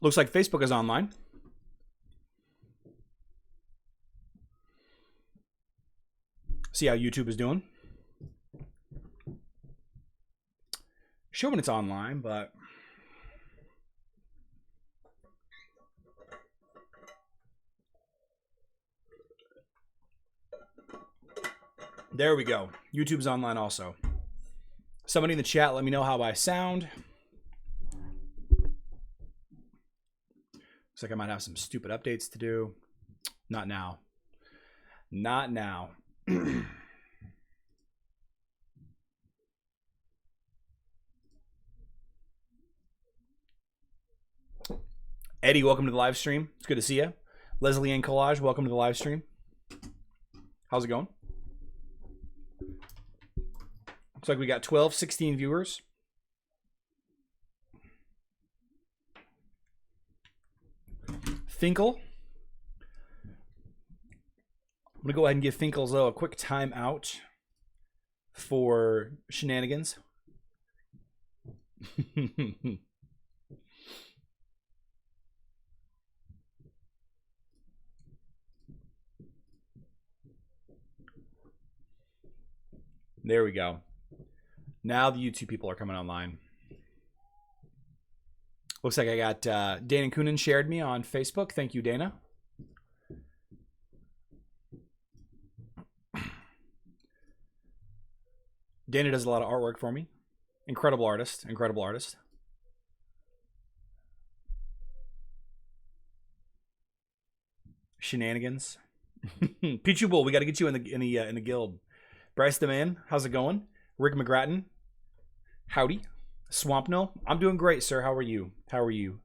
Looks like Facebook is online. See how YouTube is doing. Show when it's online, but there we go. YouTube's online also. Somebody in the chat, let me know how I sound. Looks like I might have some stupid updates to do. Not now. Not now. Eddie, welcome to the live stream. It's good to see you. Leslie Ann Collage, welcome to the live stream. How's it going? Looks like we got 12, 16 viewers. Finkel. I'm going to go ahead and give Finkel's a quick time out for shenanigans. There we go. Now the YouTube people are coming online. Looks like I got Dana Coonan shared me on Facebook. Thank you, Dana. Dana does a lot of artwork for me. Incredible artist. Incredible artist. Shenanigans. Pichu Bull, we got to get you in the guild. Bryce the Man, how's it going? Rick McGrattan, howdy. Swampno, I'm doing great, sir. How are you? How are you?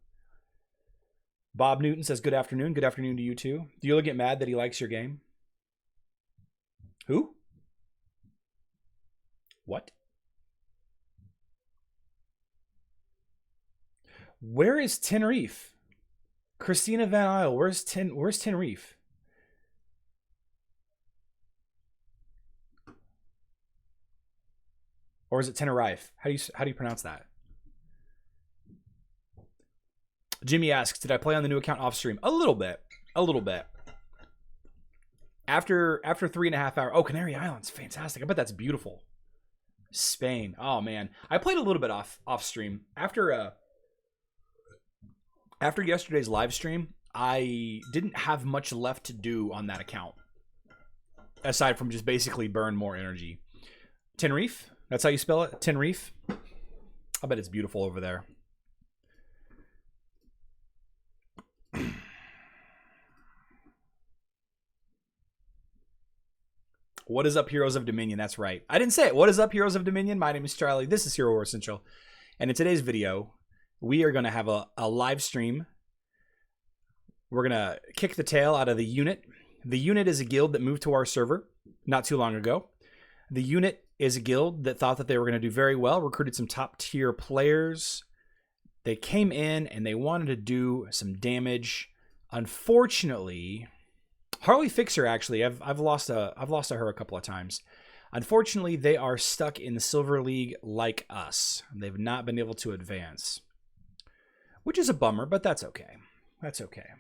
Bob Newton says good afternoon. Good afternoon to you too. Do you get mad that he likes your game? Who? What? Where is Tenerife? Christina Van Isle, where's Tenerife? Or is it Tenerife? How do you pronounce that? Jimmy asks, did I play on the new account off stream? A little bit. A little bit. After 3.5 hours. Oh, Canary Islands. Fantastic. I bet that's beautiful. Spain. Oh man. I played a little bit off stream. After yesterday's live stream, I didn't have much left to do on that account. Aside from just basically burn more energy. Tenerife? That's how you spell it? Tenerife? I bet it's beautiful over there. What is up, Heroes of Dominion? That's right. I didn't say it. What is up, Heroes of Dominion? My name is Charlie. This is Hero War Central. And in today's video, we are going to have a live stream. We're going to kick the tail out of the Unit. The Unit is a guild that moved to our server not too long ago. The Unit is a guild that thought that they were going to do very well, recruited some top tier players. They came in and they wanted to do some damage. Unfortunately, Harley Fixer, actually, I've lost to her a couple of times. Unfortunately, they are stuck in the Silver League like us. They've not been able to advance, which is a bummer, but that's okay. That's okay.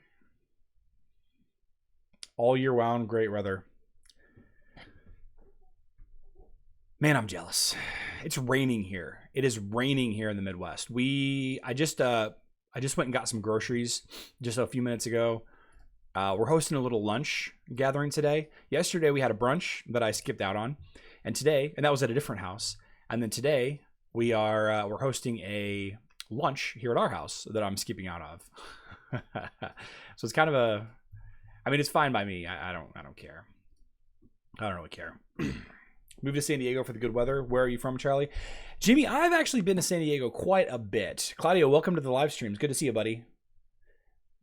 All year round, great weather. Man, I'm jealous. It's raining here. It is raining here in the Midwest. I just went and got some groceries just a few minutes ago. We're hosting a little lunch gathering today. Yesterday we had a brunch that I skipped out on, and that was at a different house. And then today we're hosting a lunch here at our house that I'm skipping out of. So it's kind of it's fine by me. I don't care. I don't really care. Moved to San Diego for the good weather. Where are you from, Charlie? Jimmy, I've actually been to San Diego quite a bit. Claudio, welcome to the live streams. Good to see you, buddy.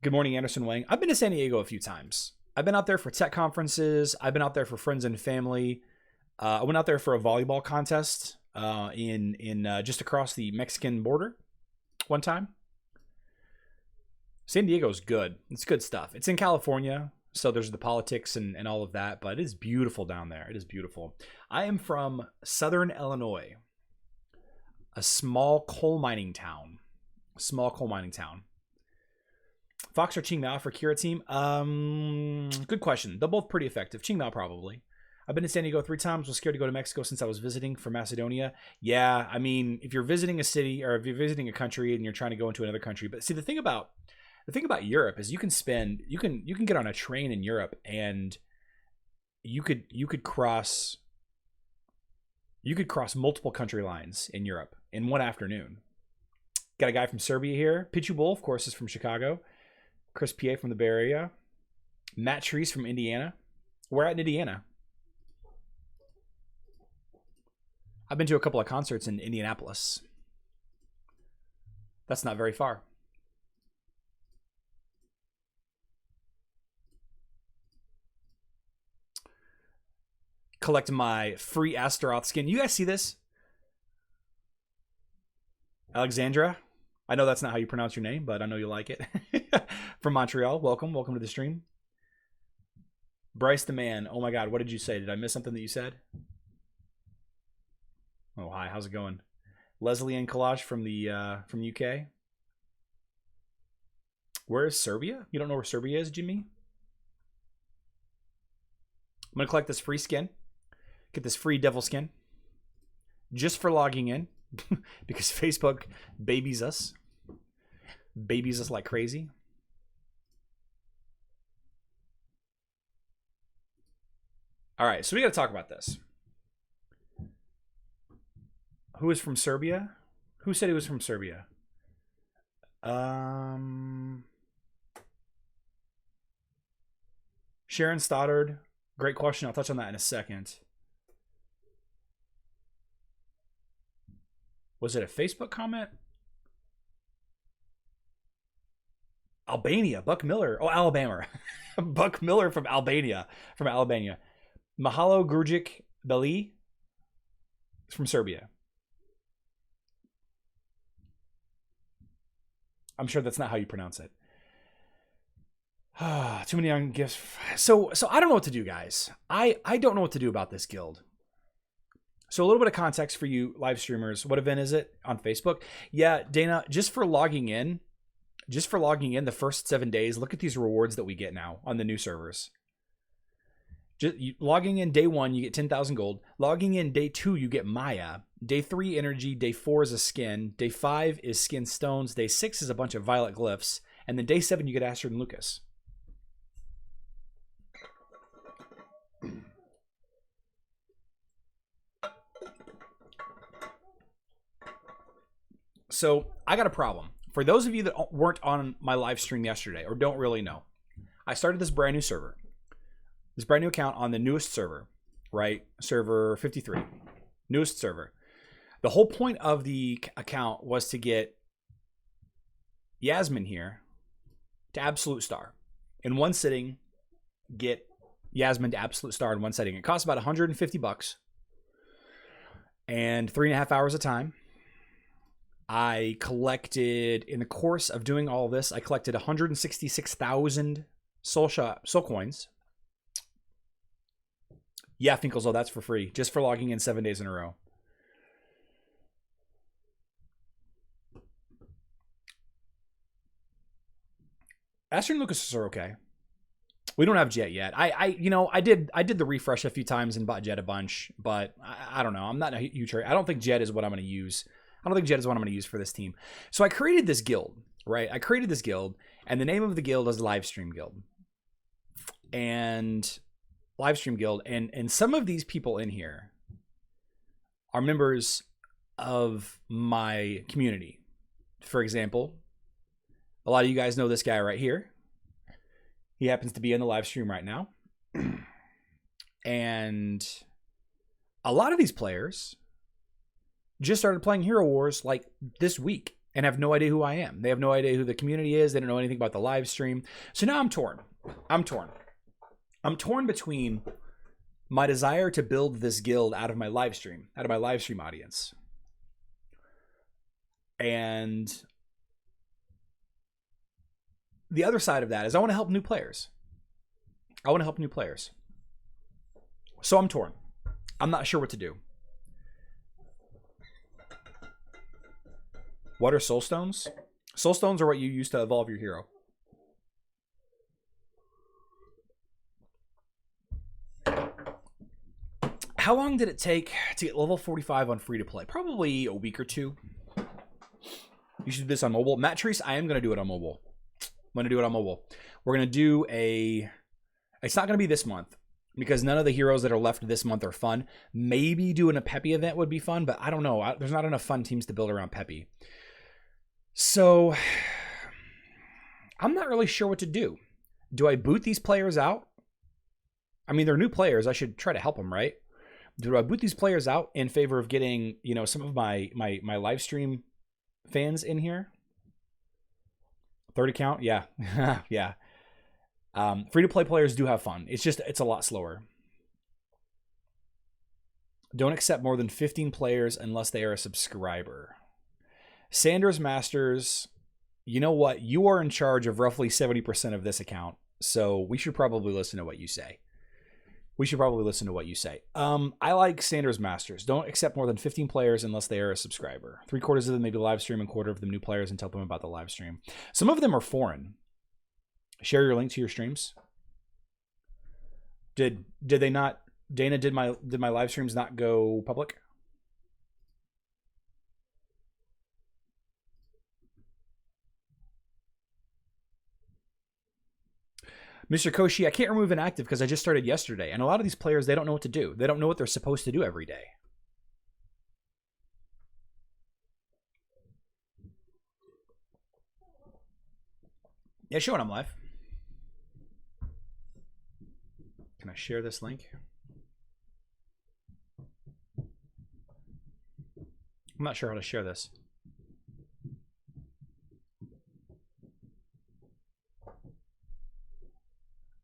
Good morning, Anderson Wang. I've been to San Diego a few times. I've been out there for tech conferences. I've been out there for friends and family. I went out there for a volleyball contest in just across the Mexican border one time. San Diego's good. It's good stuff. It's in California. So there's the politics and all of that, but it is beautiful down there. It is beautiful. I am from Southern Illinois, a small coal mining town. Fox or Qingmao for Kira team? Good question. They're both pretty effective. Qingmao probably. I've been to San Diego 3 times. Was scared to go to Mexico since I was visiting for Macedonia. Yeah, I mean, if you're visiting a city or if you're visiting a country and you're trying to go into another country, but see the thing about Europe is you can get on a train in Europe and you could cross multiple country lines in Europe in one afternoon. Got a guy from Serbia here. Pichu Bull, of course, is from Chicago. Chris P.A. from the Bay Area. Matt Treese from Indiana. We're at in Indiana. I've been to a couple of concerts in Indianapolis. That's not very far. Collect my free Asteroth skin. You guys see this? Alexandra? I know that's not how you pronounce your name, but I know you like it. From Montreal, welcome to the stream. Bryce the man. Oh my God, what did you say? Did I miss something that you said? Oh hi, how's it going? Leslie and Collage from the from UK. Where is Serbia? You don't know where Serbia is, Jimmy? I'm gonna collect this free skin. Get this free devil skin. Just for logging in. Because Facebook babies us like crazy. All right, so we got to talk about this. Who is from Serbia? Who said he was from Serbia? Sharon Stoddard. Great question. I'll touch on that in a second. Was it a Facebook comment? Albania. Buck Miller. Oh, Alabama. Buck Miller from Albania. Mahalo Grujic Beli from Serbia. I'm sure that's not how you pronounce it. Too many young gifts. So I don't know what to do, guys. I don't know what to do about this guild. So a little bit of context for you live streamers. What event is it on Facebook? Yeah, Dana, just for logging in the first 7 days, look at these rewards that we get now on the new servers. Logging in day 1, you get 10,000 gold. Logging in day 2, you get Maya. Day 3, energy. Day 4 is a skin. Day 5 is skin stones. Day 6 is a bunch of violet glyphs. And then day 7, you get Asteroth and Lucas. So I got a problem. For those of you that weren't on my live stream yesterday or don't really know, I started this brand new server. This brand new account on the newest server, right? Server 53. Newest server. The whole point of the account was to get Yasmin here to Absolute Star. In one sitting, get Yasmin to Absolute Star in one setting. It costs about $150 and 3.5 hours of time. I collected, in the course of doing all this, I collected 166,000 soul coins. Yeah, Finkel's, that's for free, just for logging in 7 days in a row. Asteroth and Lucas are okay. We don't have Jet yet. I did the refresh a few times and bought Jet a bunch, but I don't know. I'm not a huge. I don't think Jet is what I'm going to use. I don't think Jet is what I'm going to use for this team. So I created this guild, right? And the name of the guild is Livestream Guild. And Livestream Guild, and some of these people in here are members of my community. For example, a lot of you guys know this guy right here. He happens to be in the live stream right now. And a lot of these players just started playing Hero Wars like this week and have no idea who I am. They have no idea who the community is. They don't know anything about the live stream. So now I'm torn. I'm torn between my desire to build this guild out of my live stream audience. And the other side of that is I want to help new players. So I'm torn. I'm not sure what to do. What are soul stones? Soul stones are what you use to evolve your hero. How long did it take to get level 45 on free to play? Probably a week or two. You should do this on mobile. Matt Treese, I am going to do it on mobile. I'm going to do it on mobile. We're going to do a... It's not going to be this month because none of the heroes that are left this month are fun. Maybe doing a Peppy event would be fun, but I don't know. There's not enough fun teams to build around Peppy. So I'm not really sure what to do. Do I boot these players out? I mean, they're new players. I should try to help them, right? Do I boot these players out in favor of getting, you know, some of my live stream fans in here? Third account? Yeah. Yeah. Free-to-play players do have fun. It's a lot slower. Don't accept more than 15 players unless they are a subscriber. Sanders Masters, you know what? You are in charge of roughly 70% of this account, so we should probably listen to what you say. I like Sanders Masters. Don't accept more than 15 players unless they are a subscriber. 3/4 of them maybe live stream and 1/4 of them new players, and tell them about the live stream. Some of them are foreign. Share your link to your streams. Did they not? Dana, did my live streams not go public? Mr. Koshi, I can't remove inactive because I just started yesterday. And a lot of these players, they don't know what to do. They don't know what they're supposed to do every day. Yeah, show it I'm live. Can I share this link? I'm not sure how to share this.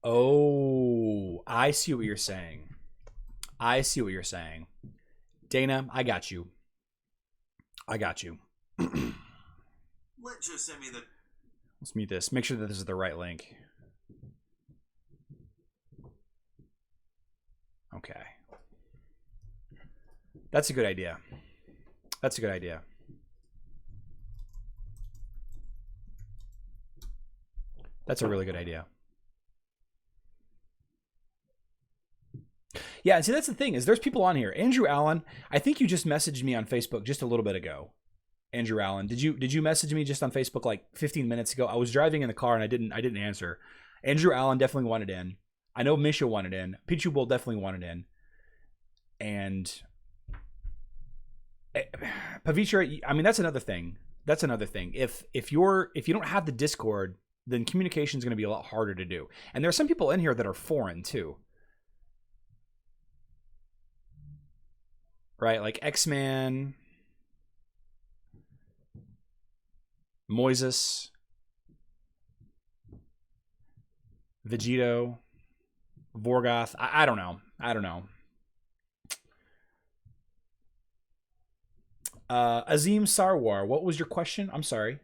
Oh, I see what you're saying. Dana, I got you. Let's just send me the... Let's mute this. Make sure that this is the right link. Okay. That's a good idea. That's a really good idea. Yeah, and see, that's the thing, is there's people on here. Andrew Allen, I think you just messaged me on Facebook just a little bit ago. Andrew Allen, did you message me just on Facebook like 15 minutes ago? I was driving in the car and I didn't answer. Andrew Allen definitely wanted in. I know Misha wanted in. Pichu Bull definitely wanted in. And Pavitra, I mean, that's another thing. If you don't have the Discord, then communication is going to be a lot harder to do. And there are some people in here that are foreign too. Right, like X-Man, Moises, Vegito, Vorgoth. I don't know. Azim Sarwar, what was your question? I'm sorry.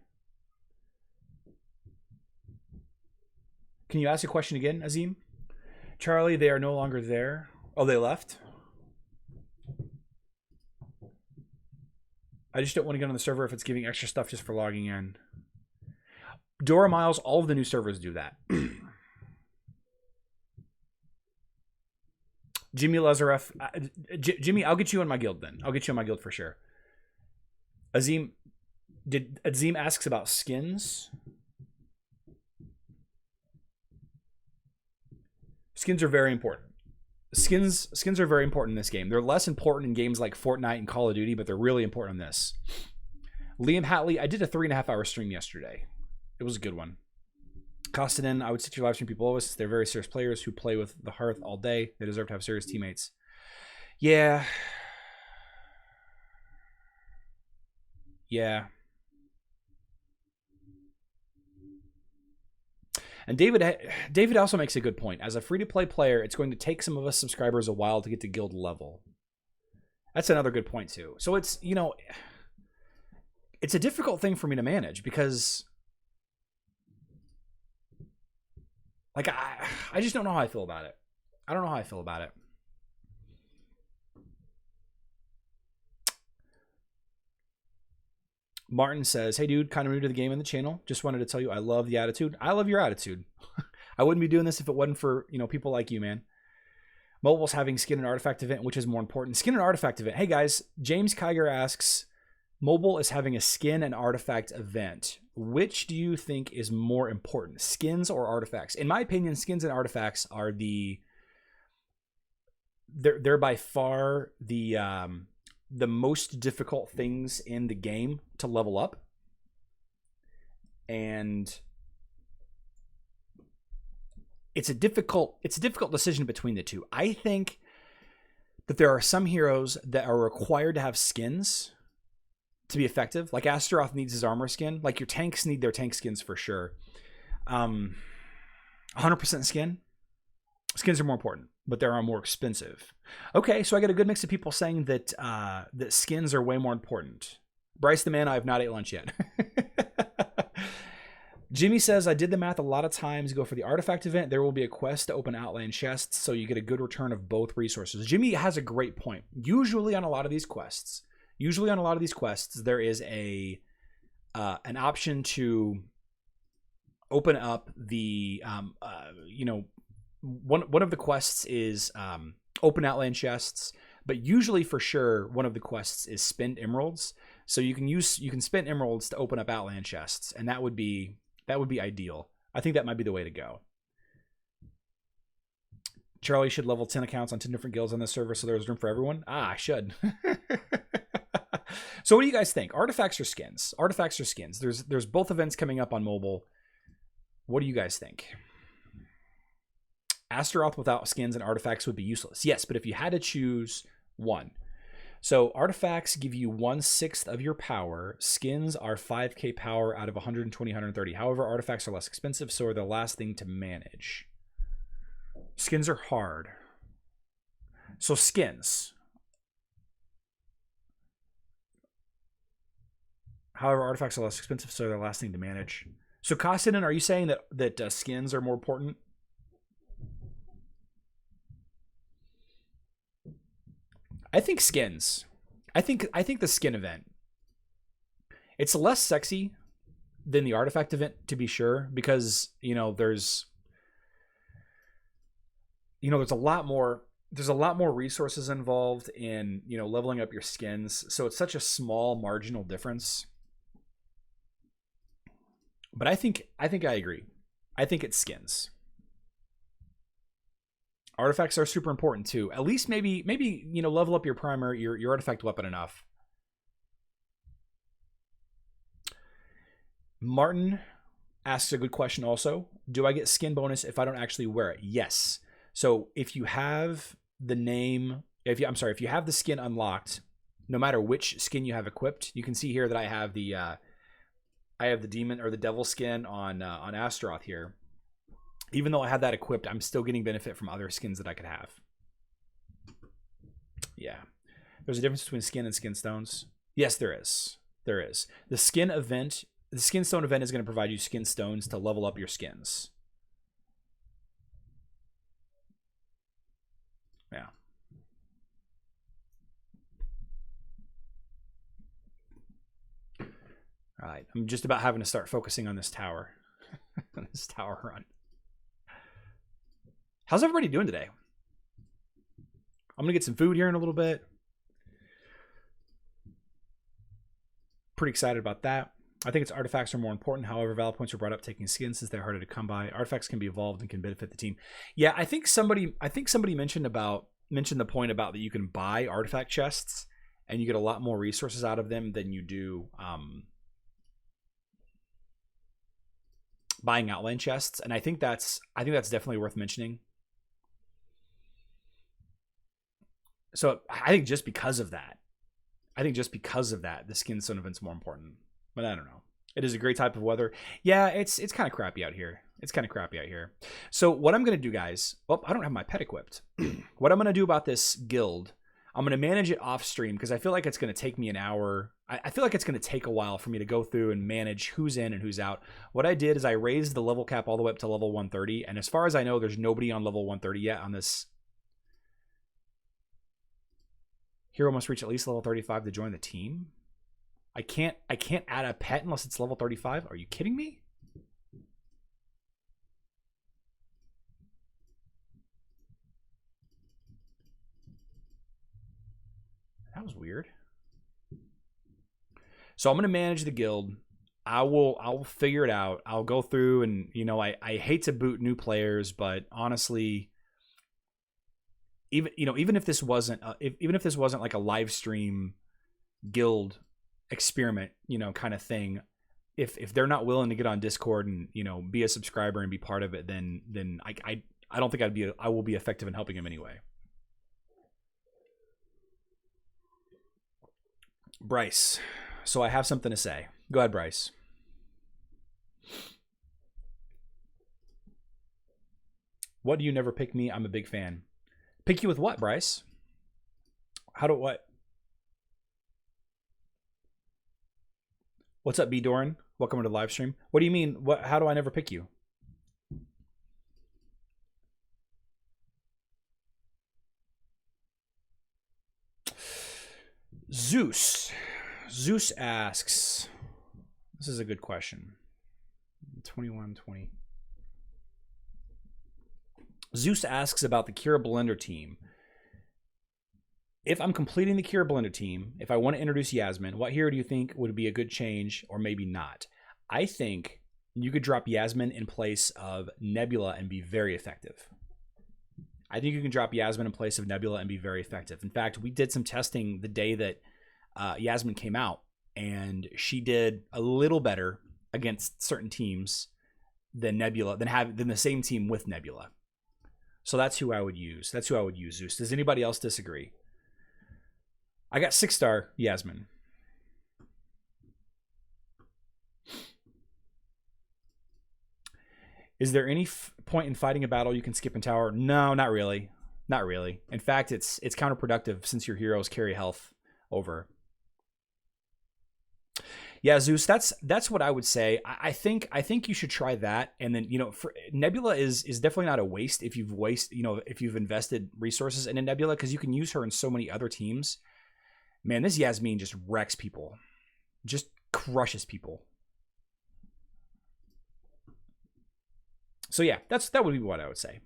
Can you ask a question again, Azim? Charlie, they are no longer there. Oh, they left? I just don't want to get on the server if it's giving extra stuff just for logging in. Dora Miles, all of the new servers do that. Jimmy Lazareff. Jimmy, I'll get you in my guild then. I'll get you in my guild for sure. Azim asks about skins. Skins are very important. Skins are very important in this game. They're less important in games like Fortnite and Call of Duty, but they're really important in this. Liam Hatley, I did a 3.5-hour stream yesterday. It was a good one. Kostanen, I would sit your live stream people always. They're very serious players who play with the hearth all day. They deserve to have serious teammates. Yeah. And David also makes a good point. As a free-to-play player, it's going to take some of us subscribers a while to get to guild level. That's another good point, too. So it's, you know, it's a difficult thing for me to manage because, like, I just don't know how I feel about it. I don't know how I feel about it. Martin says, hey, dude, kind of new to the game and the channel. Just wanted to tell you I love the attitude. I love your attitude. I wouldn't be doing this if it wasn't for, you know, people like you, man. Mobile's having skin and artifact event, which is more important? Skin and artifact event. Hey guys, James Kiger asks, Mobile is having a skin and artifact event. Which do you think is more important, skins or artifacts? In my opinion, skins and artifacts are they're by far the most difficult things in the game to level up. And it's a difficult decision between the two. I think that there are some heroes that are required to have skins to be effective. Like Asteroth needs his armor skin. Like your tanks need their tank skins for sure. 100% skin. Skins are more important, but they are more expensive. Okay, so I got a good mix of people saying that that skins are way more important. Bryce the man, I have not ate lunch yet. Jimmy says, I did the math a lot of times. Go for the artifact event. There will be a quest to open Outland chests, so you get a good return of both resources. Jimmy has a great point. Usually on a lot of these quests, there is an option to open up the, one of the quests is open Outland chests, but usually for sure one of the quests is spend emeralds. So you can spend emeralds to open up Outland chests, and that would be ideal. I think that might be the way to go. Charlie should level 10 accounts on 10 different guilds on this server so there's room for everyone. I should. So what do you guys think? Artifacts or skins? Artifacts or skins? There's both events coming up on mobile. What do you guys think? Asteroth without skins and artifacts would be useless. Yes, but if you had to choose one. So artifacts give you 1/6 of your power. Skins are 5k power out of 120, 130. However, artifacts are less expensive, so are the last thing to manage. Skins are hard. So skins. However, artifacts are less expensive, so they're the last thing to manage. So Kostin, are you saying that skins are more important? I think skins. I think the skin event. It's less sexy than the artifact event, to be sure, because there's a lot more resources involved in leveling up your skins. So it's such a small marginal difference. But I think I agree. I think it's skins. Artifacts are super important too. At least maybe level up your primary your artifact weapon enough. Martin asks a good question also. Do I get skin bonus if I don't actually wear it? Yes. So if you have the name, if you have the skin unlocked, no matter which skin you have equipped, you can see here that I have the demon or the devil skin on Asteroth here. Even though I have that equipped, I'm still getting benefit from other skins that I could have. Yeah. There's a difference between skin and skin stones. Yes, there is. There is. The skin stone event is going to provide you skin stones to level up your skins. Yeah. All right. I'm just about having to start focusing on this tower. On this tower run. How's everybody doing today? I'm going to get some food here in a little bit. Pretty excited about that. I think its artifacts are more important. However, valid points are brought up taking skins since they're harder to come by. Artifacts can be evolved and can benefit the team. Yeah, I think somebody mentioned the point about that you can buy artifact chests and you get a lot more resources out of them than you do buying Outland chests. And I think that's definitely worth mentioning. So I think just because of that, the skin stone event's more important. But I don't know. It is a great type of weather. Yeah, it's kind of crappy out here. So what I'm going to do, guys, I don't have my pet equipped. What I'm going to do about this guild, I'm going to manage it off stream because I feel like it's going to take me an hour. I feel like it's going to take a while for me to go through and manage who's in and who's out. What I did is I raised the level cap all the way up to level 130. And as far as I know, there's nobody on level 130 yet on this. Hero must reach at least level 35 to join the team. I can't add a pet unless it's level 35. Are you kidding me? That was weird. So I'm going to manage the guild. I'll figure it out. I'll go through and, you know, I hate to boot new players, but honestly, even if this wasn't like a live stream guild experiment, you know, kind of thing, if they're not willing to get on Discord and, you know, be a subscriber and be part of it, then I don't think I will be effective in helping him anyway. Bryce. So I have something to say. Go ahead, Bryce. What do you never pick me? I'm a big fan. Pick you with what, Bryce? How do what? What's up, B Doran? Welcome to the live stream. What do you mean? What? How do I never pick you? Zeus asks, this is a good question. 2120. Zeus asks about the Kira Blender team. If I'm completing the Kira Blender team, if I want to introduce Yasmin, what hero do you think would be a good change or maybe not? I think you could drop Yasmin in place of Nebula and be very effective. I think you can drop Yasmin in place of Nebula and be very effective. In fact, we did some testing the day that Yasmin came out, and she did a little better against certain teams than Nebula, than the same team with Nebula. So that's who I would use. That's who I would use, Zeus. Does anybody else disagree? I got 6-star Yasmin. Is there any point in fighting a battle you can skip in tower? No, not really. Not really. In fact, it's counterproductive since your heroes carry health over. Yeah, Zeus, that's what I would say. I think you should try that, and then, you know, for Nebula is definitely not a waste if you've invested resources in a Nebula, because you can use her in so many other teams. Man, this Yasmin just wrecks people, just crushes people. So yeah, that would be what I would say.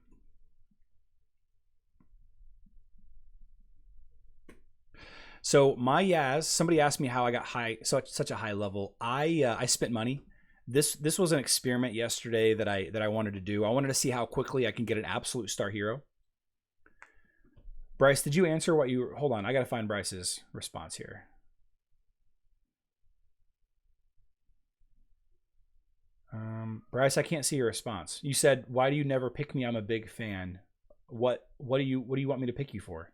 So my Yaz, somebody asked me how I got such a high level. I spent money. This was an experiment yesterday that I wanted to do. I wanted to see how quickly I can get an absolute star hero. Bryce, did you answer what you? Hold on, I gotta find Bryce's response here. Bryce, I can't see your response. You said, "Why do you never pick me? I'm a big fan." What do you want me to pick you for?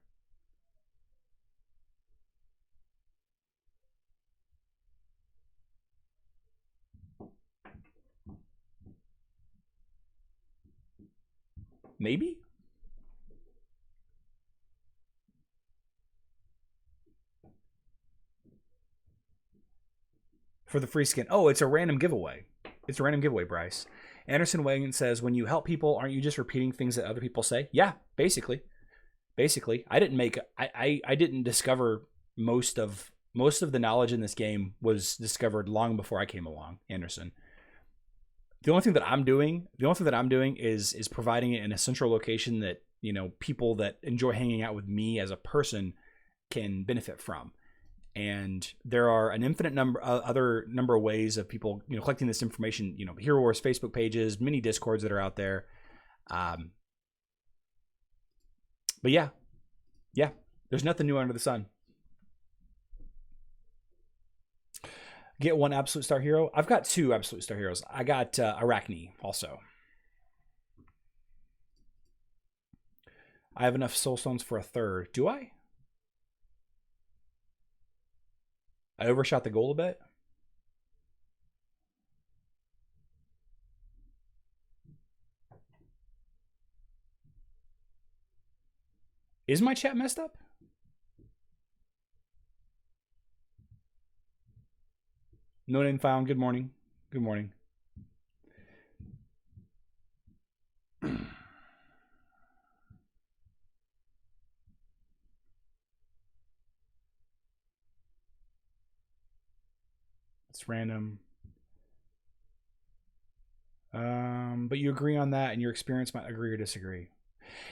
Maybe? For the free skin. Oh, it's a random giveaway. It's a random giveaway, Bryce. Anderson Wagon says, when you help people, aren't you just repeating things that other people say? Yeah, basically. I didn't discover most of the knowledge in this game was discovered long before I came along, Anderson. The only thing that I'm doing is providing it in a central location that, you know, people that enjoy hanging out with me as a person can benefit from. And there are an infinite number of ways of people, you know, collecting this information. You know, Hero Wars Facebook pages, many Discords that are out there. But yeah, there's nothing new under the sun. Get one absolute star hero. I've got 2 absolute star heroes. I got Arachne also. I have enough soul stones for a 3rd. Do I? I overshot the goal a bit. Is my chat messed up? No name found. Good morning. Good morning. It's random. But you agree on that, and your experience might agree or disagree.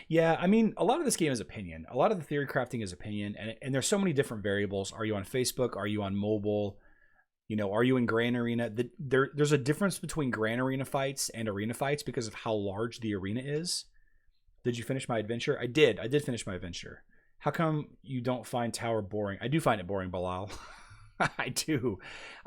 Yeah, I mean, a lot of this game is opinion. A lot of the theory crafting is opinion, and there's so many different variables. Are you on Facebook? Are you on mobile? You know, are you in Grand Arena? There's a difference between Grand Arena fights and arena fights because of how large the arena is. Did you finish my adventure? I did. I did finish my adventure. How come you don't find Tower boring? I do find it boring, Bilal. I do.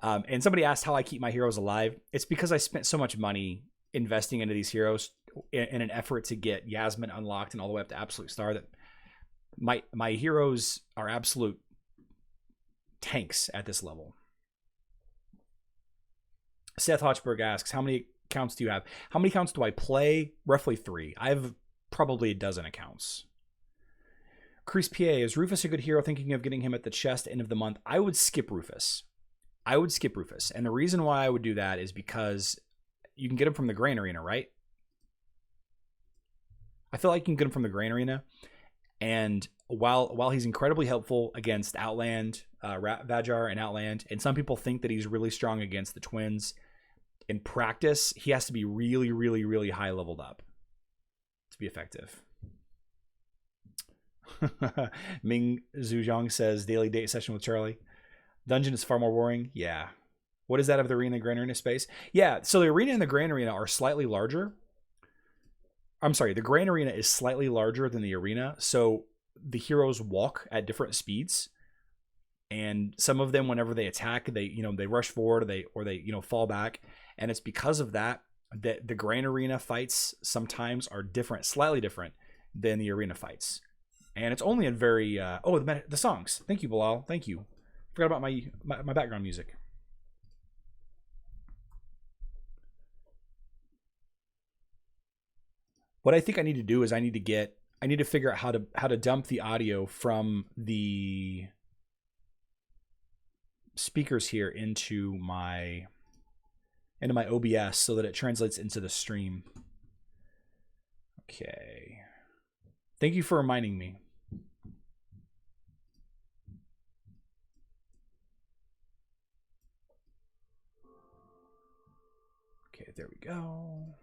And somebody asked how I keep my heroes alive. It's because I spent so much money investing into these heroes in an effort to get Yasmin unlocked and all the way up to Absolute Star that my heroes are absolute tanks at this level. Seth Hochberg asks, how many accounts do you have? How many accounts do I play? Roughly 3. I have probably a dozen accounts. Chris PA, is Rufus a good hero? Thinking of getting him at the chest end of the month. I would skip Rufus. I would skip Rufus. And the reason why I would do that is because you can get him from the Grain Arena, right? I feel like you can get him from the Grain Arena. And while he's incredibly helpful against Outland, Vajar and Outland, and some people think that he's really strong against the twins, in practice, he has to be really, really, really high leveled up to be effective. Ming Zhujiang says, daily date session with Charlie. Dungeon is far more boring. Yeah. What is that of the arena and Grand Arena space? Yeah, so the arena and the Grand Arena are slightly larger. I'm sorry, the Grand Arena is slightly larger than the arena, so the heroes walk at different speeds. And some of them, whenever they attack, they rush forward or they fall back. And it's because of that the Grand Arena fights sometimes are different, slightly different than the arena fights. And it's only a very the songs. Thank you, Bilal. Thank you. Forgot about my background music. What I think I need to do is I need to figure out how to dump the audio from the speakers here into my OBS so that it translates into the stream. Okay. Thank you for reminding me. Okay, there we go.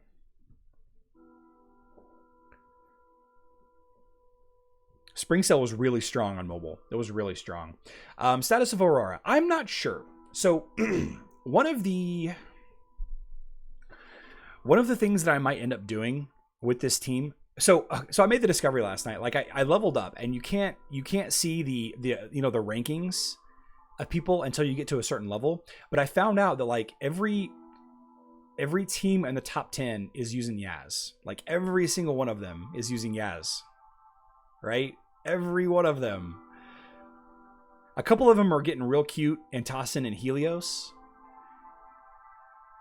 Spring Cell was really strong on mobile. It was really strong. Status of Aurora. I'm not sure. So one of the things that I might end up doing with this team. So I made the discovery last night. Like I leveled up, and you can't see the rankings of people until you get to a certain level. But I found out that like every team in the top 10 is using Yaz. Like every single one of them is using Yaz. Right? Every one of them. A couple of them are getting real cute and tossing in Helios.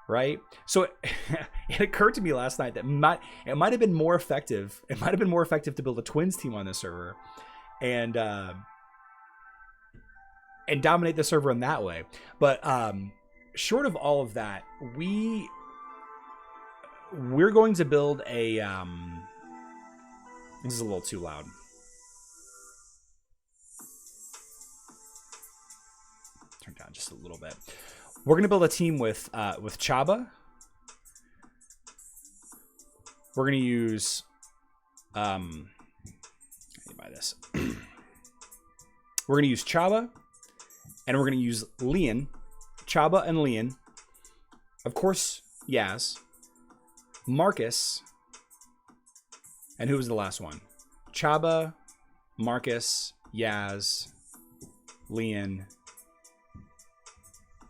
Right? So it occurred to me last night that it might have been more effective. It might have been more effective to build a twins team on this server and dominate the server in that way. But short of all of that, we're going to build a this is a little too loud. Turn down just a little bit. We're going to build a team with Chaba. We're going to use I need to buy this. We're going to use Chaba, and we're going to use Leon. Chaba and Leon. Of course, Yaz. Marcus. And who was the last one? Chaba, Marcus, Yaz, Leon.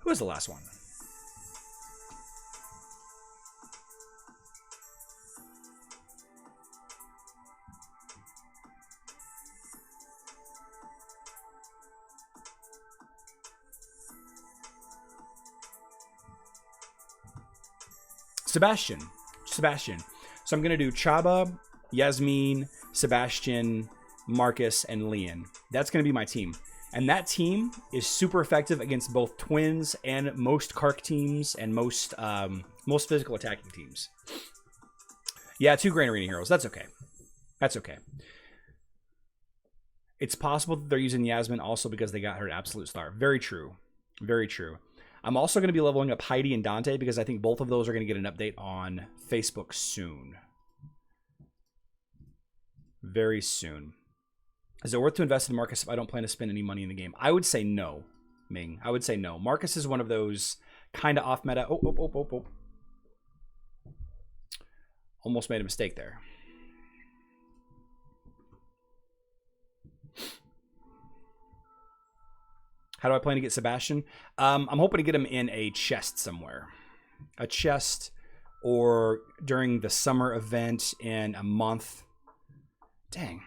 Who was the last one? Sebastian. So I'm going to do Chaba, Yasmin, Sebastian, Marcus, and Leon. That's going to be my team. And that team is super effective against both twins and most Kark teams and most physical attacking teams. Yeah, 2 Grand Arena heroes. That's okay. That's okay. It's possible that they're using Yasmin also because they got her at Absolute Star. Very true. Very true. I'm also going to be leveling up Heidi and Dante because I think both of those are going to get an update on Facebook soon. very soon. Is it worth to invest in Marcus if I don't plan to spend any money in the game? I would say no, Ming. I would say no. Marcus is one of those kind of off meta. Oh. Almost made a mistake there. How do I plan to get Sebastian? I'm hoping to get him in a chest somewhere. A chest, or during the summer event in a month. Dang.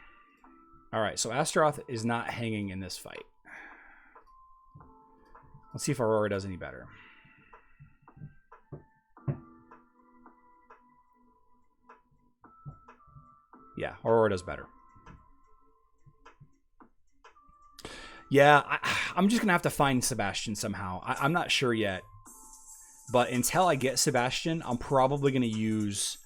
All right, so Asteroth is not hanging in this fight. Let's see if Aurora does any better. Yeah, Aurora does better. Yeah, I'm just going to have to find Sebastian somehow. I'm not sure yet. But until I get Sebastian, I'm probably going to use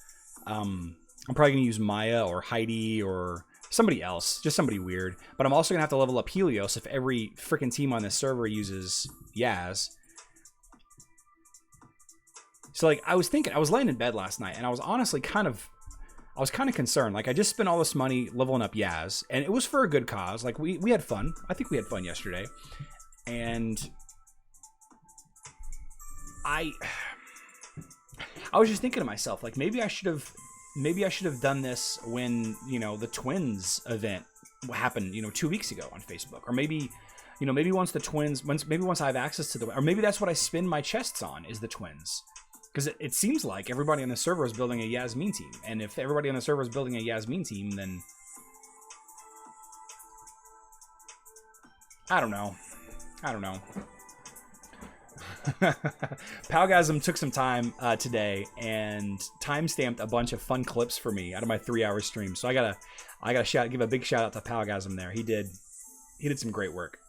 Maya or Heidi or somebody else, just somebody weird. But I'm also going to have to level up Helios if every freaking team on this server uses Yaz. So like I was laying in bed last night and I was honestly kind of concerned. Like I just spent all this money leveling up Yaz and it was for a good cause. Like we had fun. I think we had fun yesterday. And I was just thinking to myself, like maybe I should have done this when, you know, the twins event happened, you know, 2 weeks ago on Facebook, or maybe, you know, maybe once I have access to the, or maybe that's what I spend my chests on is the twins, because it seems like everybody on the server is building a Yasmin team, and if everybody on the server is building a Yasmin team, then I don't know. Palgasm took some time today and timestamped a bunch of fun clips for me out of my 3-hour stream. So I gotta give a big shout out to Palgasm there. He did some great work.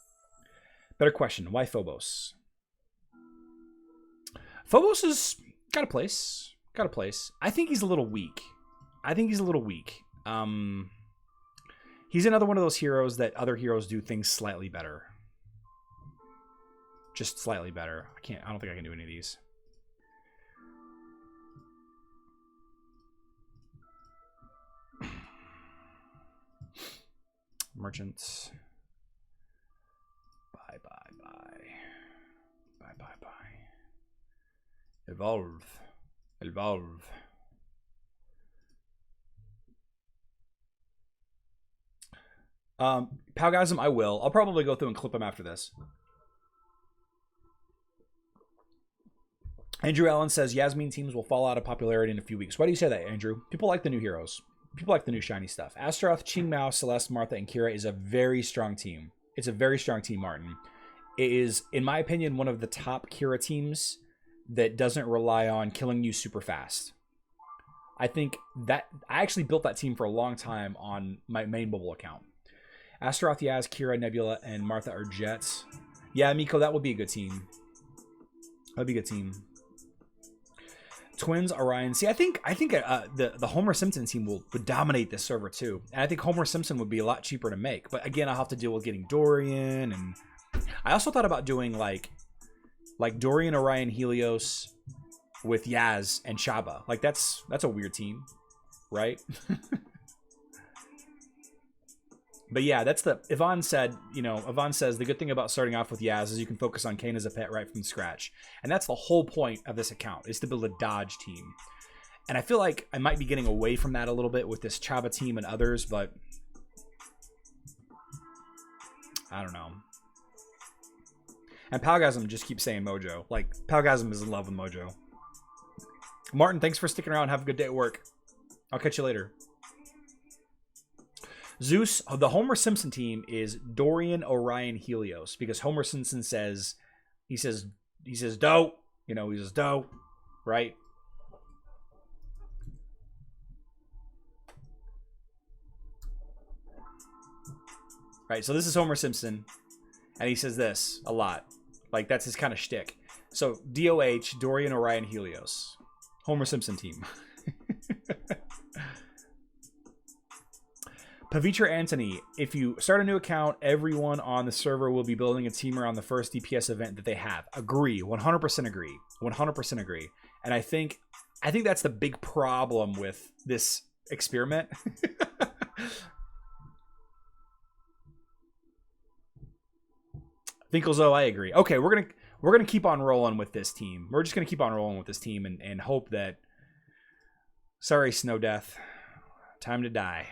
Better question: why Phobos? Phobos has got a place. I think he's a little weak. He's another one of those heroes that other heroes do things slightly better. Just slightly better. I don't think I can do any of these. Merchants. Bye. Evolve. Palgasm, I will. I'll probably go through and clip him after this. Andrew Allen says Yasmin teams will fall out of popularity in a few weeks. Why do you say that, Andrew? People like the new heroes. People like the new shiny stuff. Asteroth, Qingmao, Celeste, Martha, and Kira is a very strong team. It's a very strong team, Martin. It is, in my opinion, one of the top Kira teams that doesn't rely on killing you super fast. I think that I actually built that team for a long time on my main mobile account. Asteroth, Yaz, Kira, Nebula, and Martha are Jets. Yeah, Miko, that would be a good team. That'd be a good team. Twins, Orion. See, I think the Homer Simpson team would dominate this server too, and I think Homer Simpson would be a lot cheaper to make. But again, I'll have to deal with getting Dorian, and I also thought about doing like Dorian, Orion, Helios with Yaz and Chaba. Like that's a weird team, right? But yeah, that's the Yvonne said. You know, Yvonne says the good thing about starting off with Yaz is you can focus on Kane as a pet right from scratch, and that's the whole point of this account is to build a dodge team. And I feel like I might be getting away from that a little bit with this Chaba team and others, but I don't know. And Palgasm just keeps saying Mojo. Like Palgasm is in love with Mojo. Martin, thanks for sticking around. Have a good day at work. I'll catch you later. Zeus, the Homer Simpson team is Dorian, Orion, Helios, because Homer Simpson says, he says dope, you know, he says dope, right? Right, so this is Homer Simpson, and he says this a lot. Like, that's his kind of shtick. So, DOH, Dorian, Orion, Helios. Homer Simpson team. Pavitra Anthony, if you start a new account, everyone on the server will be building a team around the first DPS event that they have. Agree. 100% agree. 100% agree. And I think that's the big problem with this experiment. Finkelzo, I agree. Okay, we're gonna keep on rolling with this team. We're just gonna keep on rolling with this team and hope that. Sorry, Snow Death. Time to die.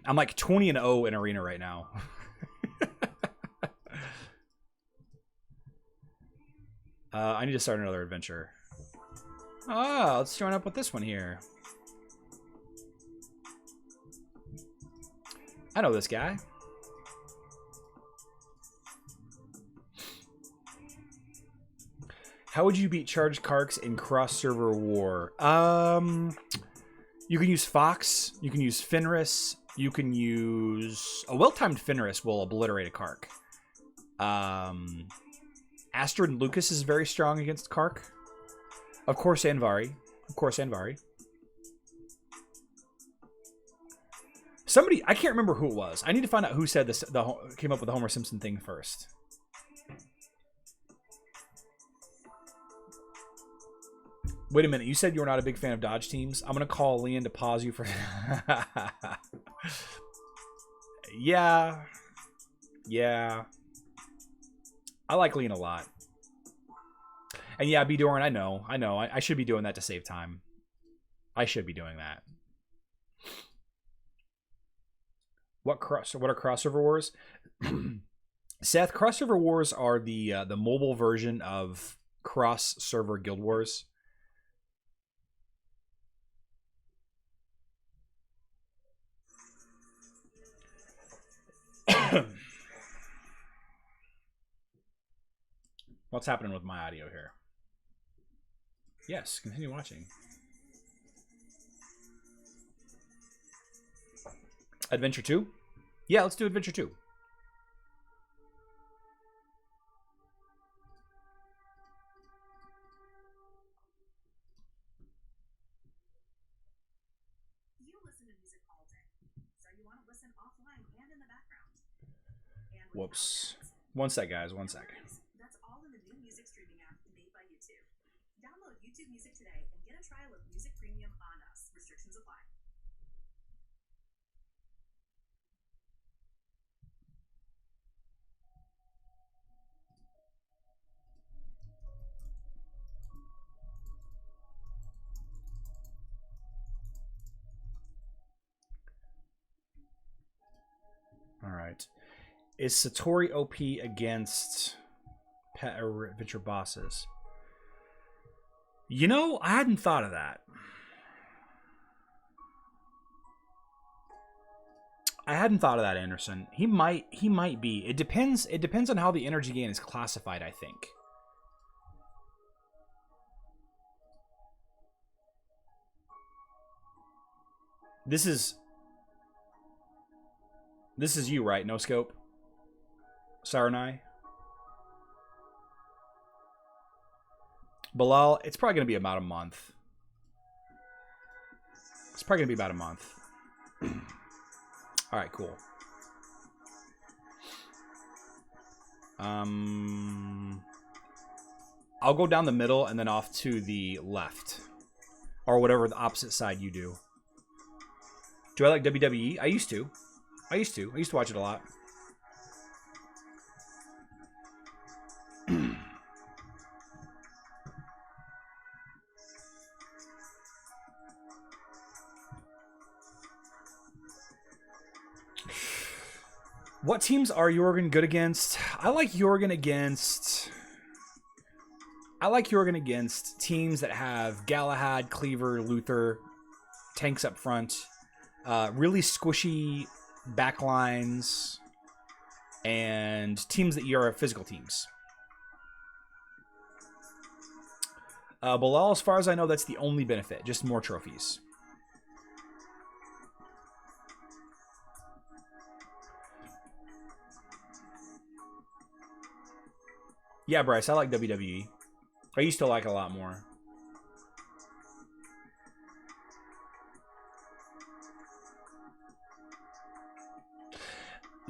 I'm like 20-0 in arena right now. I need to start another adventure. Oh, let's join up with this one here. I know this guy. How would you beat charged Karks in cross-server war? You can use Fox. You can use Fenris. You can use... A well-timed Fenris will obliterate a Kark. Asteroth and Lucas is very strong against Kark. Of course, Anvari. Of course, Anvari. Somebody... I can't remember who it was. I need to find out who said this. Came up with the Homer Simpson thing first. Wait a minute, you said you were not a big fan of dodge teams? I'm going to call Leon to pause you for... Yeah. I like Leon a lot. And yeah, B. Doran, I know. I should be doing that to save time. I should be doing that. What are crossover wars? Seth, crossover wars are the mobile version of cross-server guild wars. What's happening with my audio here? Yes, continue watching. Adventure 2? Yeah, let's do Adventure 2. You listen to music all day, so you want to listen offline and in the background. Whoops. One sec, guys. One sec. That's all in the new music streaming app made by YouTube. Download YouTube Music today and get a trial of Music Premium on us. Restrictions apply. All right. Is Satori OP against pet or adventure bosses? You know, I hadn't thought of that. I hadn't thought of that, Anderson. He might be. It depends on how the energy gain is classified, I think. This is you, right? No scope. Saranai. Bilal, it's probably going to be about a month. It's probably going to be about a month. All right, cool. I'll go down the middle and then off to the left. Or whatever the opposite side you do. Do I like WWE? I used to. I used to watch it a lot. What teams are Jorgen good against? I like Jorgen against teams that have Galahad, Cleaver, Luther, tanks up front, really squishy backlines, and teams that are physical teams. Bilal, as far as I know, that's the only benefit. Just more trophies. Yeah, Bryce, I like WWE. I used to like it a lot more.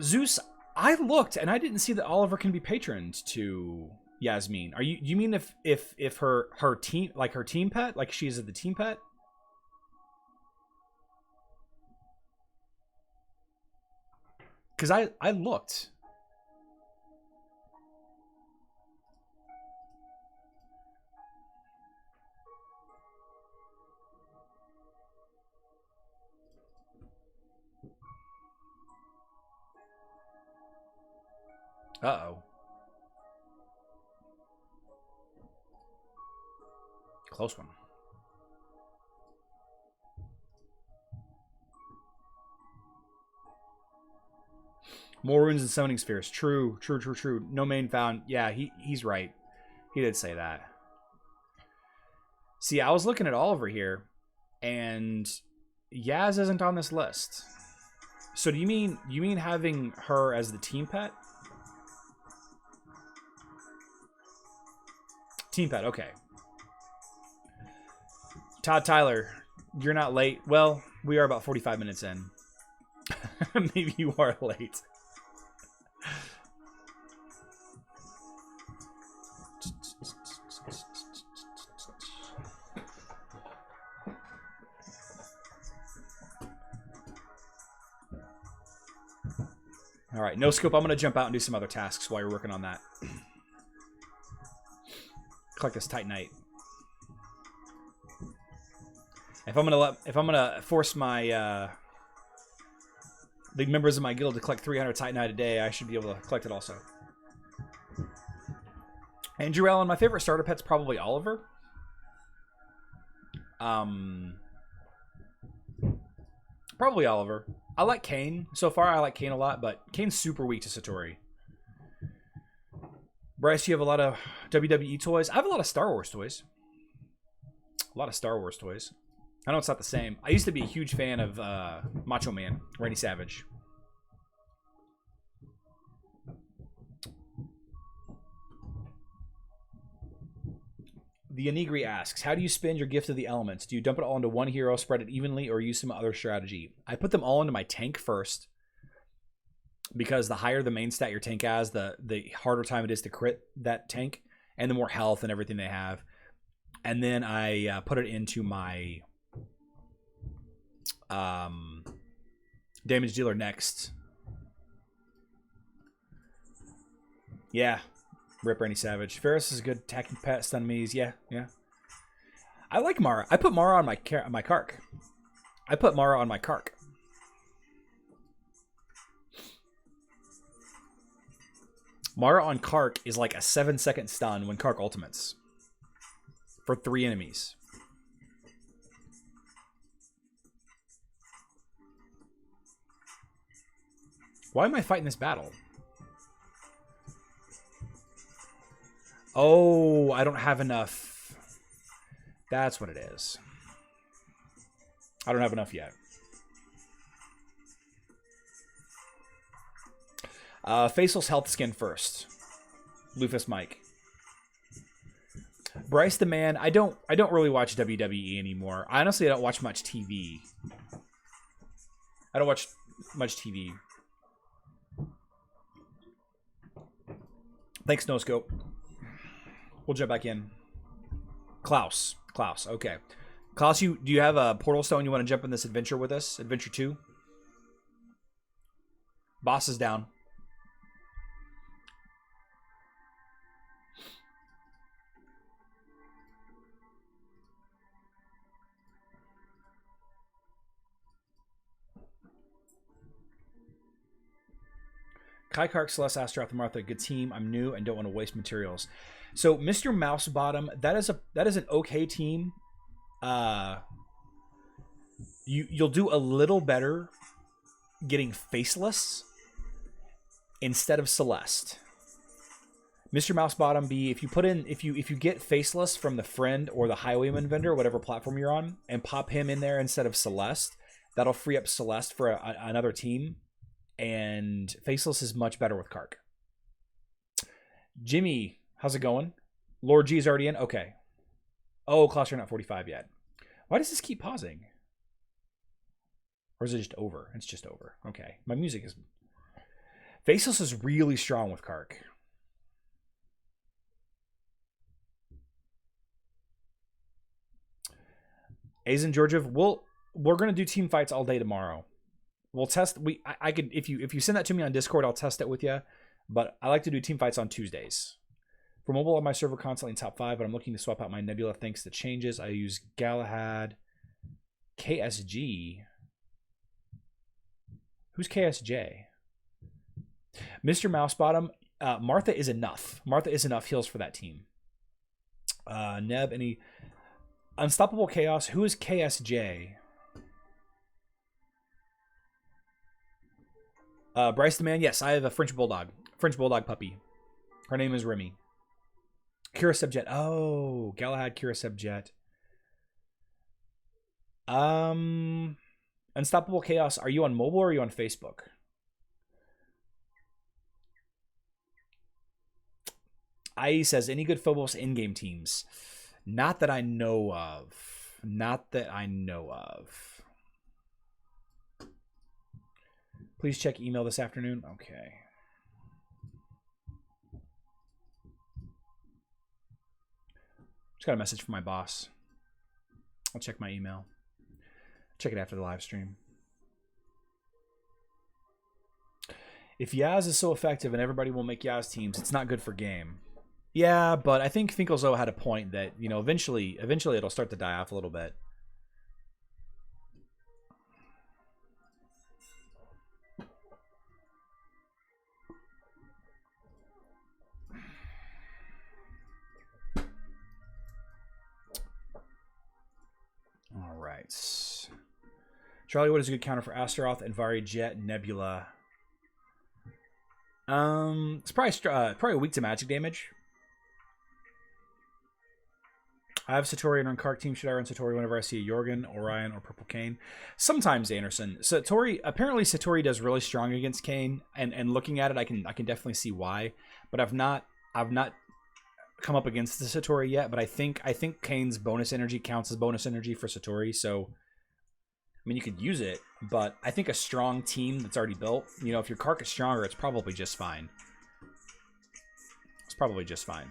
Zeus, I looked and I didn't see that Oliver can be patroned to Yasmin. Are you mean if her team, like her team pet, like she's the team pet? Because I looked. Uh-oh. Close one. More runes and summoning spheres. True. No main found. Yeah, he's right. He did say that. See, I was looking at Oliver here, and Yaz isn't on this list. So do you mean having her as the team pet? Team pet, okay. Todd Tyler, you're not late. Well, we are about 45 minutes in. Maybe you are late. All right, no scope. I'm going to jump out and do some other tasks while you're working on that. Collect this Titanite. If I'm gonna force my the members of my guild to collect 300 Titanite a day, I should be able to collect it also. Andrew Allen, my favorite starter pet's probably Oliver. Probably Oliver. I like Kane. So far, I like Kane a lot, but Kane's super weak to Satori. Bryce, you have a lot of WWE toys. I have a lot of Star Wars toys. I know it's not the same. I used to be a huge fan of Macho Man, Randy Savage. The Anigri asks, how do you spend your gift of the elements? Do you dump it all into one hero, spread it evenly, or use some other strategy? I put them all into my tank first, because the higher the main stat your tank has, the harder time it is to crit that tank, and the more health and everything they have. And then I put it into my damage dealer next. Yeah. Rip Randy Savage. Ferris is a good attacking pet. Stun me's. Yeah. I like Mara. I put Mara on my Kark. Mara on Kark is like a 7-second stun when Kark ultimates. For 3 enemies. Why am I fighting this battle? Oh, I don't have enough. That's what it is. I don't have enough yet. Faceless health skin first. Lufus Mike. Bryce the Man. I don't really watch WWE anymore. Honestly, I don't watch much TV. I don't watch much TV. Thanks, No Scope. We'll jump back in. Klaus. Okay. Klaus, do you have a portal stone you want to jump in this adventure with us? Adventure 2? Boss is down. Kai Kark, Celeste, Asteroth, and Martha, good team. I'm new and don't want to waste materials. So, Mr. Mousebottom, that is an okay team. You'll do a little better getting Faceless instead of Celeste. Mr. Mousebottom B, if you get Faceless from the friend or the Highwayman vendor, whatever platform you're on, and pop him in there instead of Celeste, that'll free up Celeste for another team. And Faceless is much better with Kark. Jimmy, how's it going? Lord G is already in? Okay. Oh, Klaus, you're not 45 yet. Why does this keep pausing? Or is it just over? It's just over. Okay. My music is... Faceless is really strong with Kark. Azen Georgiev, we're going to do team fights all day tomorrow. we'll test. I could if you send that to me on Discord, I'll test it with you. But I like to do team fights on Tuesdays. For mobile on my server, constantly in top 5, but I'm looking to swap out my Nebula thanks to changes. I use Galahad, KSG. Who's KSJ? Mr. Mousebottom. Martha is enough. Martha is enough heals for that team. Neb, any Unstoppable Chaos? Who is KSJ? Bryce the Man. Yes, I have a French Bulldog puppy. Her name is Remy. Kira Subjet. Oh, Galahad, Kira Subjet. Unstoppable Chaos. Are you on mobile or are you on Facebook? IE says, any good Phobos in-game teams? Not that I know of. Not that I know of. Please check email this afternoon. Okay. Just got a message from my boss. I'll check my email. Check it after the live stream. If Yaz is so effective and everybody will make Yaz teams, it's not good for game. Yeah, but I think Finkelzo had a point that, you know, eventually it'll start to die off a little bit. All right. Charlie, what is a good counter for Asteroth and Varijet Nebula? It's probably weak to magic damage. I have Satori and run Kark team. Should I run Satori whenever I see a Jorgen, Orion, or Purple Kane? Sometimes, Anderson. Apparently Satori does really strong against Kane, and looking at it, I can definitely see why. But I've not come up against the Satori yet. But I think Kane's bonus energy counts as bonus energy for Satori. So, I mean, you could use it, but I think a strong team that's already built, you know, if your Kark is stronger, it's probably just fine. It's probably just fine.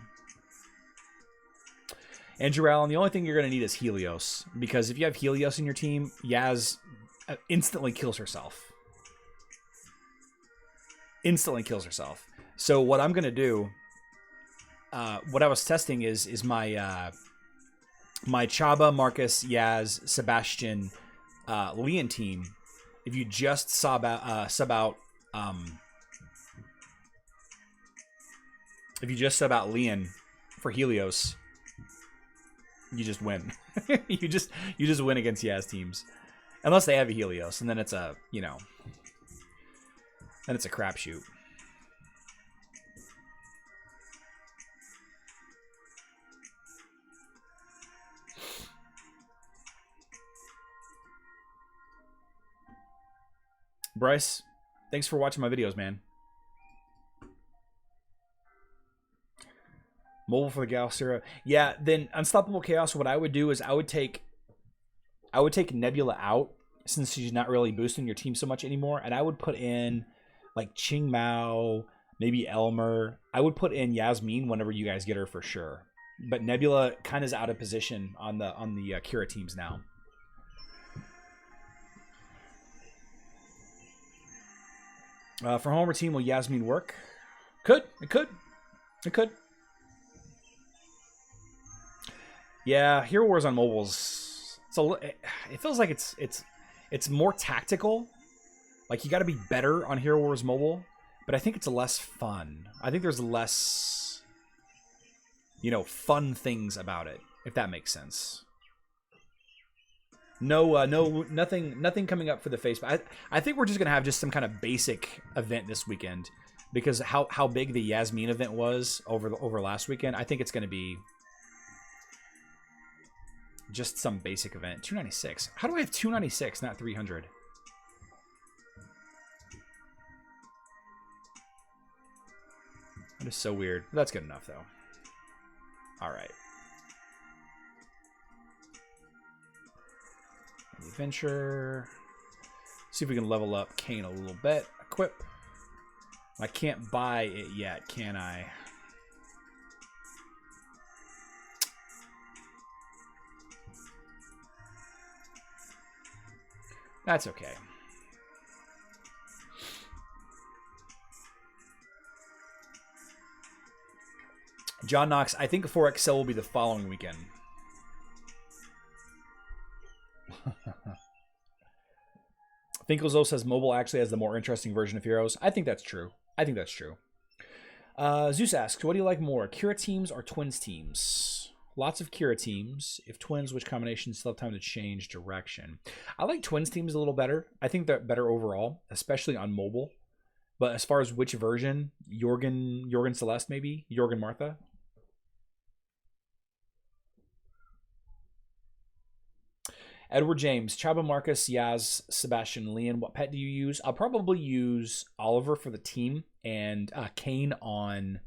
Andrew Allen, the only thing you're going to need is Helios. Because if you have Helios in your team, Yaz instantly kills herself. Instantly kills herself. So what I'm going to do, what I was testing is my my Chaba, Marcus, Yaz, Sebastian, Leon team. If you just sub out Leon for Helios, you just win. you just win against Yaz teams, unless they have a Helios, and then it's a then it's a crapshoot. Bryce, thanks for watching my videos, man. Mobile for the Galacera. Yeah, then Unstoppable Chaos, what I would do is I would take Nebula out, since she's not really boosting your team so much anymore, and I would put in like Qing Mao, maybe Elmer. I would put in Yasmin whenever you guys get her for sure. But Nebula kind of is out of position on the Kira teams now. For Homer team, will Yasmin work? It could. Yeah, Hero Wars on mobiles. So it feels like it's more tactical. Like you got to be better on Hero Wars mobile, but I think it's less fun. I think there's less, fun things about it, if that makes sense. Nothing coming up for the face. I think we're just gonna have just some kind of basic event this weekend, because how big the Yasmin event was over last weekend. I think it's gonna be just some basic event. 296. How do I have 296, not 300? That is so weird. That's good enough though. All right. Adventure. See if we can level up Kane a little bit. Equip. I can't buy it yet, can I? That's okay. John Knox, I think 4XL will be the following weekend. Finkelzo says mobile actually has the more interesting version of Heroes. I think that's true. I think that's true. Zeus asks, what do you like more, Kira teams or Twins teams? Lots of Kira teams. If Twins, which combinations still have time to change direction? I like Twins teams a little better. I think they're better overall, especially on mobile. But as far as which version, Jorgen Celeste maybe? Jorgen Martha? Edward James, Chaba Marcus, Yaz, Sebastian, Leon. What pet do you use? I'll probably use Oliver for the team and Kane on,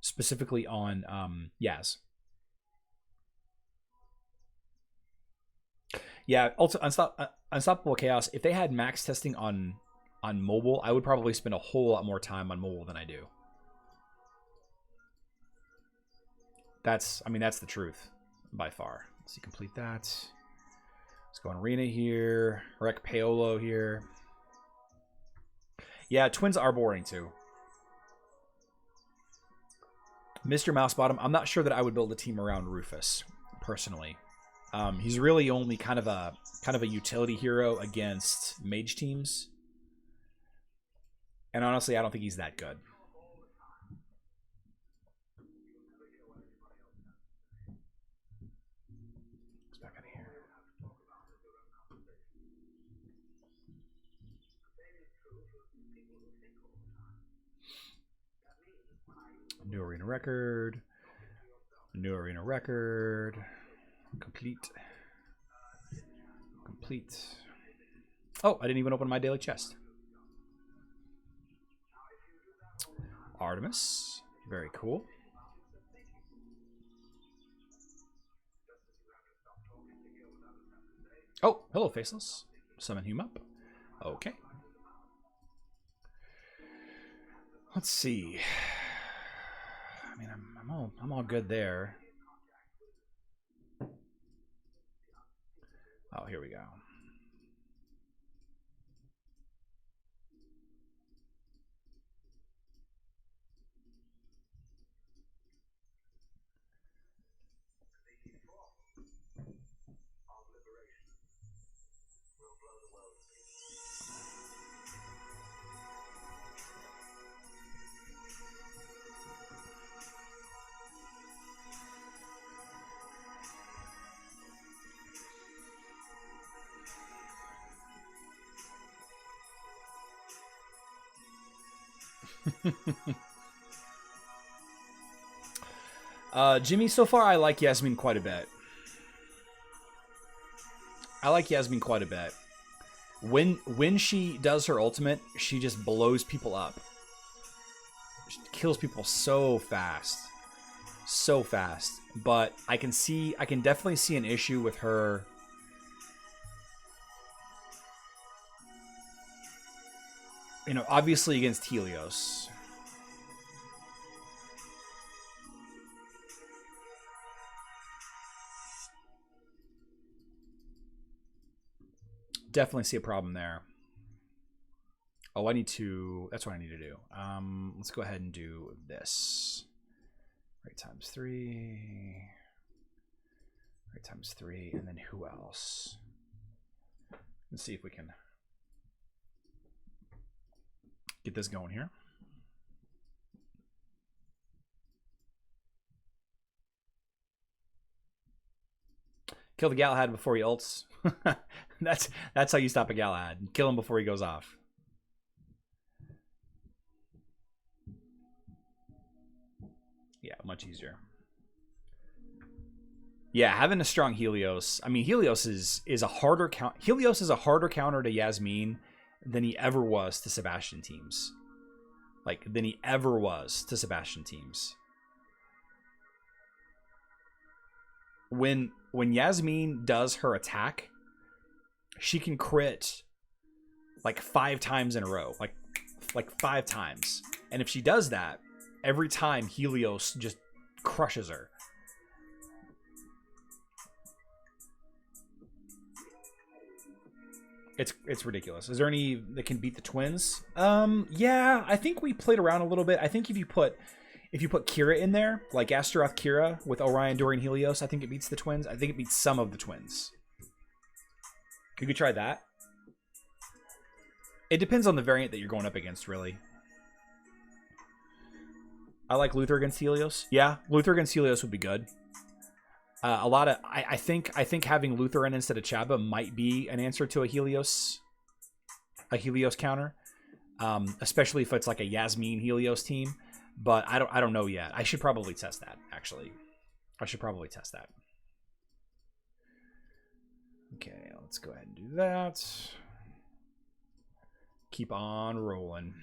specifically on Yaz. Yeah, also Unstoppable Chaos. If they had max testing on mobile, I would probably spend a whole lot more time on mobile than I do. That's the truth by far. Let's see, complete that. Let's go on Arena here. Rec Paolo here. Yeah, Twins are boring too. Mr. Mousebottom, I'm not sure that I would build a team around Rufus, personally. He's really only kind of a utility hero against mage teams. And honestly, I don't think he's that good. Let's back out of here. New arena record. New arena record. Complete. Oh, I didn't even open my daily chest. Artemis. Very cool. Oh, hello, Faceless. Summon him up. Okay. Let's see. I mean, I'm all good there. Oh, here we go. Jimmy, so far I like Yasmin quite a bit. When she does her ultimate, she just blows people up. She kills people so fast. But I can definitely see an issue with her. You know, obviously against Helios. Definitely see a problem there. Oh, that's what I need to do. Let's go ahead and do this. Right times 3. Right times 3, and then who else? Let's see if we can get this going here. Kill the Galahad before he ults. That's how you stop a Galahad. Kill him before he goes off. Yeah, much easier. Yeah, having a strong Helios. I mean, Helios is a harder counter to Yasmin than he ever was to Sebastian teams. When Yasmin does her attack, she can crit like 5 times in a row, like 5 times. And if she does that, every time Helios just crushes her. It's ridiculous. Is there any that can beat the Twins? Yeah, I think we played around a little bit. I think if if you put Kira in there, like Asteroth Kira with Orion, Dorian, Helios, I think it beats the twins. I think it beats some of the twins. You could try that. It depends on the variant that you're going up against, really. I like Luther against Helios. Yeah, Luther against Helios would be good. I think having Luther in instead of Chaba might be an answer to a Helios counter, especially if it's like a Yasmin Helios team. But I don't know yet. I should probably test that. Actually, I should probably test that. Okay, let's go ahead and do that. Keep on rolling.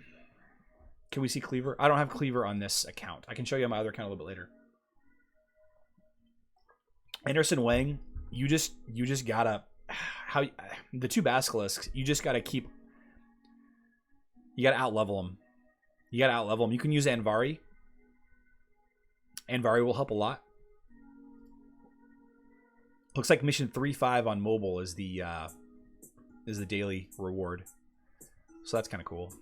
Can we see Cleaver? I don't have Cleaver on this account. I can show you on my other account a little bit later. Anderson Wang, you just gotta the two basilisks. You just gotta keep. You gotta outlevel them. You gotta outlevel them. You can use Anvari. Anvari will help a lot. Looks like mission 3-5 on mobile is the daily reward. So that's kind of cool.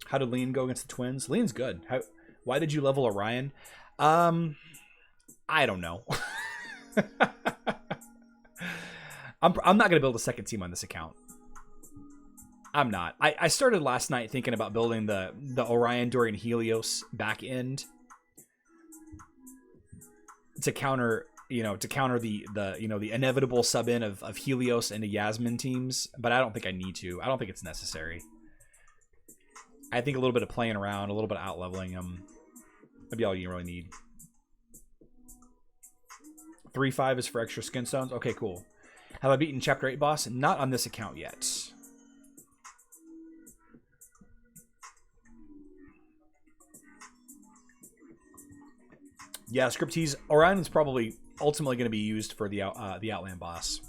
How did Lean go against the twins? Lean's good. Why did you level Orion? I don't know. I'm not gonna build a second team on this account. I'm not. I started last night thinking about building the Orion, Dorian, Helios back end to counter the inevitable sub in of Helios into Yasmin teams, but I don't think I need to. I don't think it's necessary. I think a little bit of playing around, a little bit of out leveling them, that'd be all you really need. 3-5 is for extra skin stones. Okay, cool. Have I beaten Chapter 8 boss? Not on this account yet. Yeah, Scriptease. Orion's probably ultimately going to be used for the Outland boss.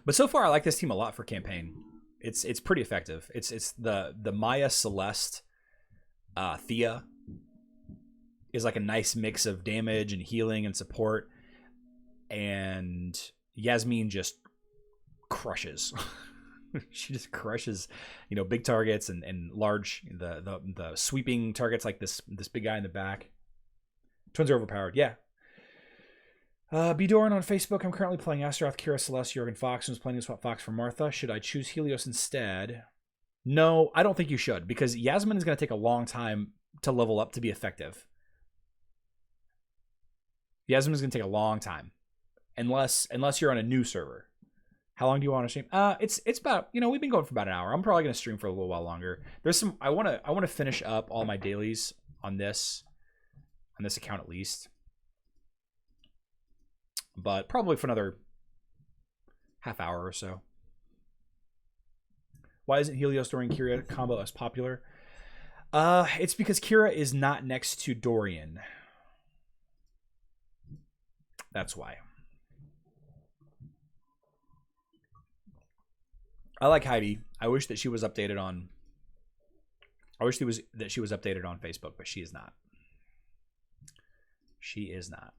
But so far, I like this team a lot for campaign. It's pretty effective. It's the Maya Celeste Thea is like a nice mix of damage and healing and support, and Yasmin just crushes. She just crushes, big targets and large the sweeping targets like this big guy in the back. Twins are overpowered. Yeah. B. Doran on Facebook. I'm currently playing Asteroth, Kira, Celeste, Jorgen, Fox, and was planning to swap Fox for Martha. Should I choose Helios instead? No, I don't think you should, because Yasmin is going to take a long time to level up to be effective. Yasmin is going to take a long time, unless you're on a new server. How long do you want to stream? It's about, we've been going for about an hour. I'm probably going to stream for a little while longer. There's some I want to finish up all my dailies on this account at least. But probably for another half hour or so. Why isn't Helios Dorian Kira combo as popular? It's because Kira is not next to Dorian. That's why. I like Heidi. I wish that she was updated on. I wish that she was updated on Facebook, but she is not. She is not.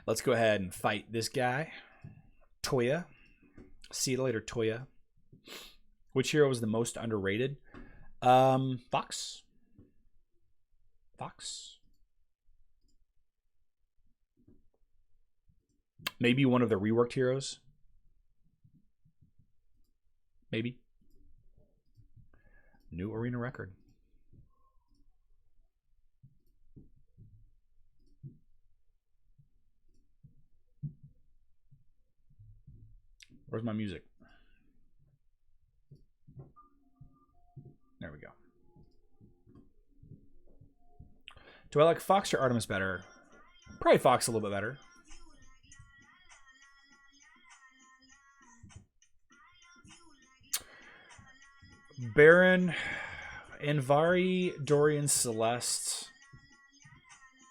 Let's go ahead and fight this guy, Toya. See you later, Toya. Which hero was the most underrated? Fox. Fox. Maybe one of the reworked heroes. Maybe. New arena record. Where's my music? There we go. Do I like Fox or Artemis better? Probably Fox a little bit better. Baron, Anvari, Dorian, Celeste.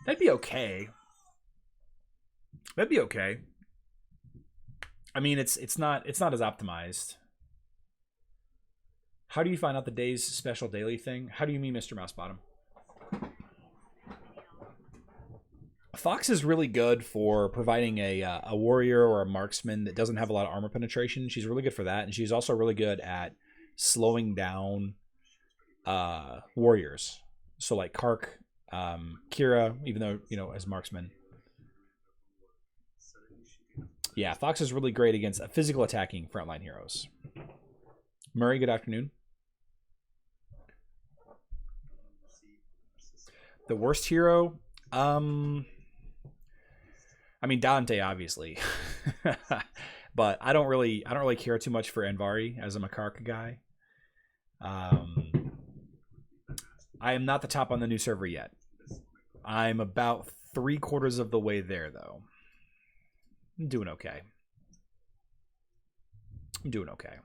That'd be okay. That'd be okay. I mean, it's not as optimized. How do you find out the day's special daily thing? How do you mean, Mr. Mousebottom? Fox is really good for providing a warrior or a marksman that doesn't have a lot of armor penetration. She's really good for that, and she's also really good at slowing down warriors. So like Kark, Kira, even though, you know, as marksman. Yeah, Fox is really great against physical attacking frontline heroes. Murray, good afternoon. The worst hero? I mean Dante, obviously. But I don't really care too much for Anvari as I'm a Kark guy. I am not the top on the new server yet. I'm about 3/4 of the way there, though. I'm doing okay. I'm doing okay.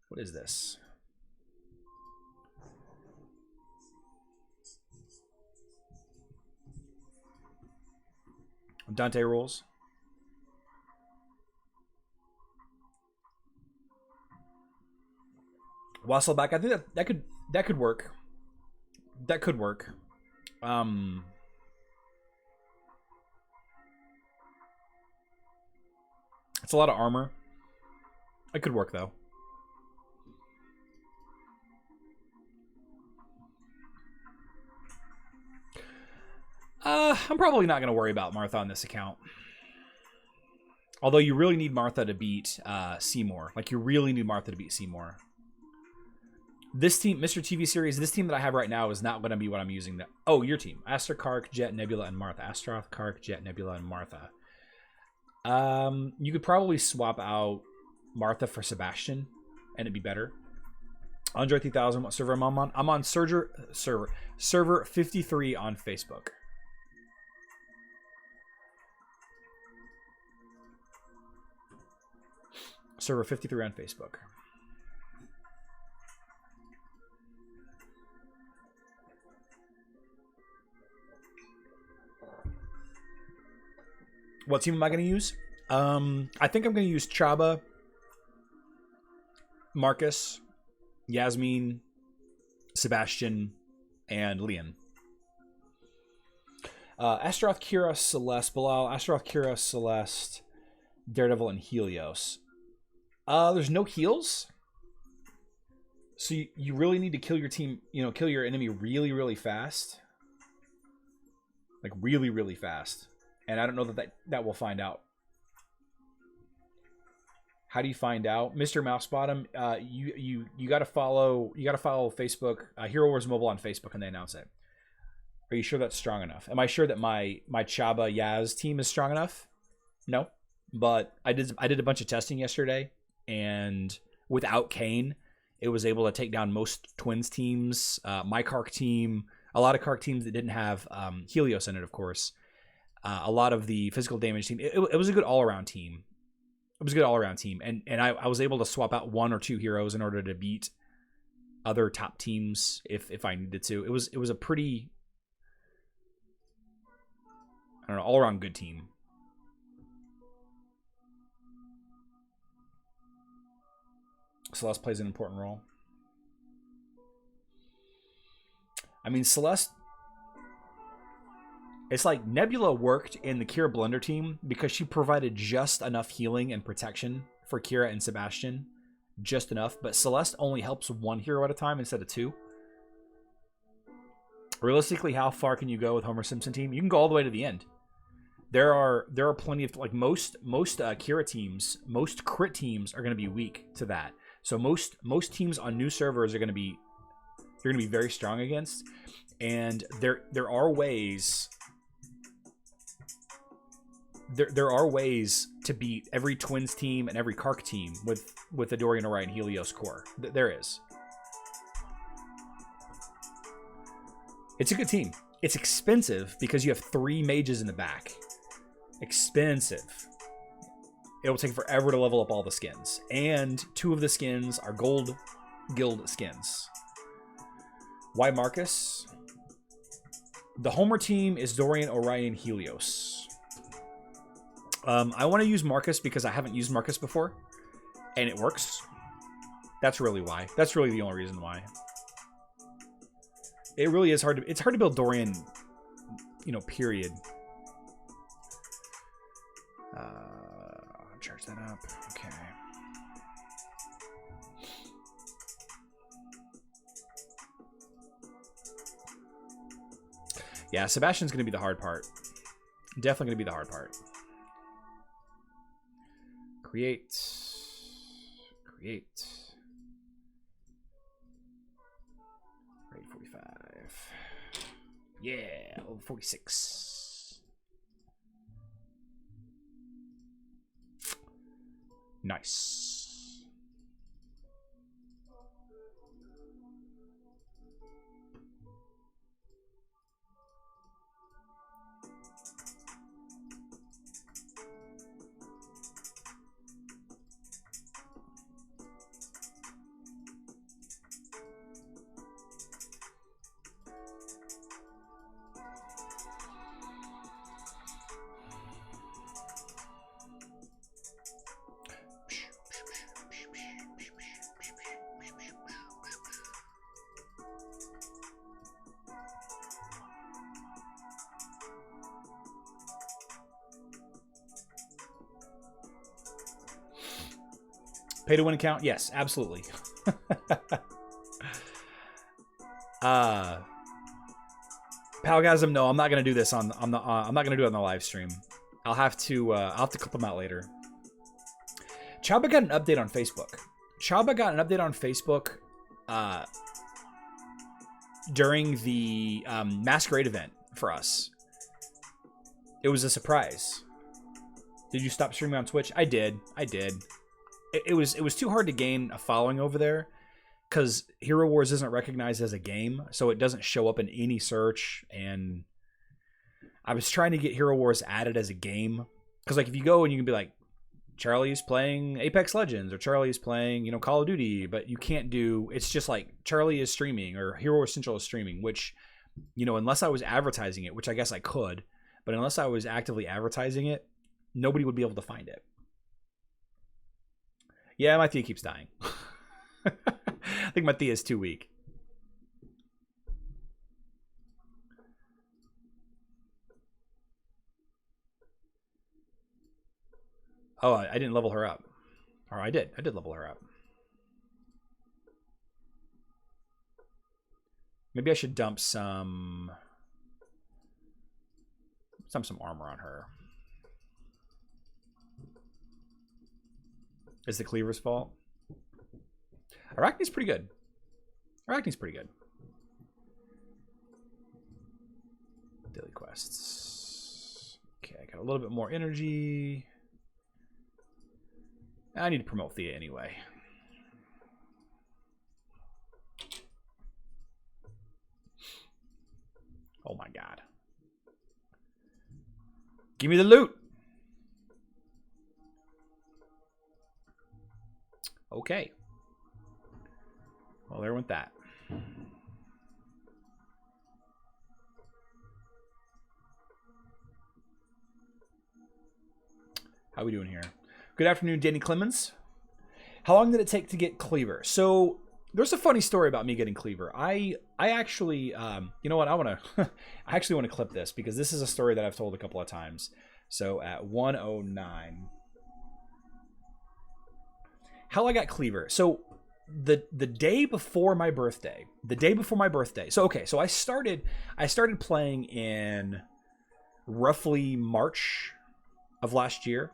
What is this? Dante rules. Wasselback, I think that could work. That could work. It's a lot of armor. It could work though. I'm probably not going to worry about Martha on this account. Although you really need Martha to beat Seymour. Like, you really need Martha to beat Seymour. This team, Mr. TV Series, this team that I have right now is not going to be what I'm using. Oh, your team. Aster, Kark, Jet, Nebula, and Martha. Asteroth, Kark, Jet, Nebula, and Martha. You could probably swap out Martha for Sebastian, and it'd be better. Andre 3000, what server I'm on? I'm on server 53 on Facebook. Server 53 on Facebook. What team am I going to use? I think I'm going to use Chaba, Marcus, Yasmin, Sebastian, and Leon. Asteroth, Kira, Celeste, Bilal, Asteroth, Kira, Celeste, Daredevil, and Helios. There's no heals. So you really need to kill your team, kill your enemy really, really fast. Like, really, really fast. And I don't know that we'll find out. How do you find out? Mr. Mousebottom, you gotta follow Facebook, Hero Wars Mobile on Facebook, and they announce it. Are you sure that's strong enough? Am I sure that my Chaba Yaz team is strong enough? No. But I did a bunch of testing yesterday, and without Kane, it was able to take down most Twins teams, my Kark team, a lot of Kark teams that didn't have Helios in it, of course. A lot of the physical damage team. It was a good all-around team. It was a good all-around team. And I was able to swap out 1 or 2 heroes in order to beat other top teams if I needed to. It was a pretty, I don't know, all-around good team. Celeste plays an important role. I mean, Celeste, it's like Nebula worked in the Kira Blender team because she provided just enough healing and protection for Kira and Sebastian. Just enough. But Celeste only helps 1 hero at a time instead of 2. Realistically, how far can you go with Homer Simpson team? You can go all the way to the end. There are plenty of, like, most Kira teams, most crit teams are going to be weak to that. So most teams on new servers are going to be very strong against, and there are ways. There are ways to beat every Twins team and every Kark team with the Dorian Orion Helios core. There is. It's a good team. It's expensive because you have 3 mages in the back. Expensive. It'll take forever to level up all the skins. And 2 of the skins are gold guild skins. Why Marcus? The Homer team is Dorian, Orion, Helios. I want to use Marcus because I haven't used Marcus before. And it works. That's really why. That's really the only reason why. It really is hard to. It's hard to build Dorian, you know. Period. Charge that up. Okay. Yeah, Sebastian's gonna be the hard part. Definitely gonna be the hard part. Create. Create. Rate 45. Yeah, over 46. Nice. Pay to win account? Yes, absolutely. Palgasm, no, I'm not gonna do this on the I'm not gonna do it on the live stream. I'll have to clip them out later. Chaba got an update on Facebook. Chaba got an update on Facebook during the Masquerade event for us. It was a surprise. Did you stop streaming on Twitch? I did. It was too hard to gain a following over there because Hero Wars isn't recognized as a game, so it doesn't show up in any search. And I was trying to get Hero Wars added as a game because, like, if you go and you can be like, Charlie's playing Apex Legends or Charlie's playing, you know, Call of Duty, but you can't do. It's just like Charlie is streaming or Hero Wars Central is streaming, which, you know, unless I was advertising it, which I guess I could, but unless I was actively advertising it, nobody would be able to find it. Yeah, my Thea keeps dying. I think my Thea is too weak. Oh, I didn't level her up. Or I did. I did level her up. Maybe I should dump some armor on her. Is the Cleaver's fault? Arachne's pretty good. Arachne's pretty good. Daily quests. Okay, I got a little bit more energy. I need to promote Thea anyway. Oh my god. Give me the loot! Okay. Well, there went that. How we doing here? Good afternoon, Danny Clemens. How long did it take to get Cleaver? So there's a funny story about me getting Cleaver. I actually, you know what? I actually want to clip this because this is a story that I've told a couple of times. So at 1:09. How I got Cleaver. So the day before my birthday. So okay, so I started playing in roughly March of last year.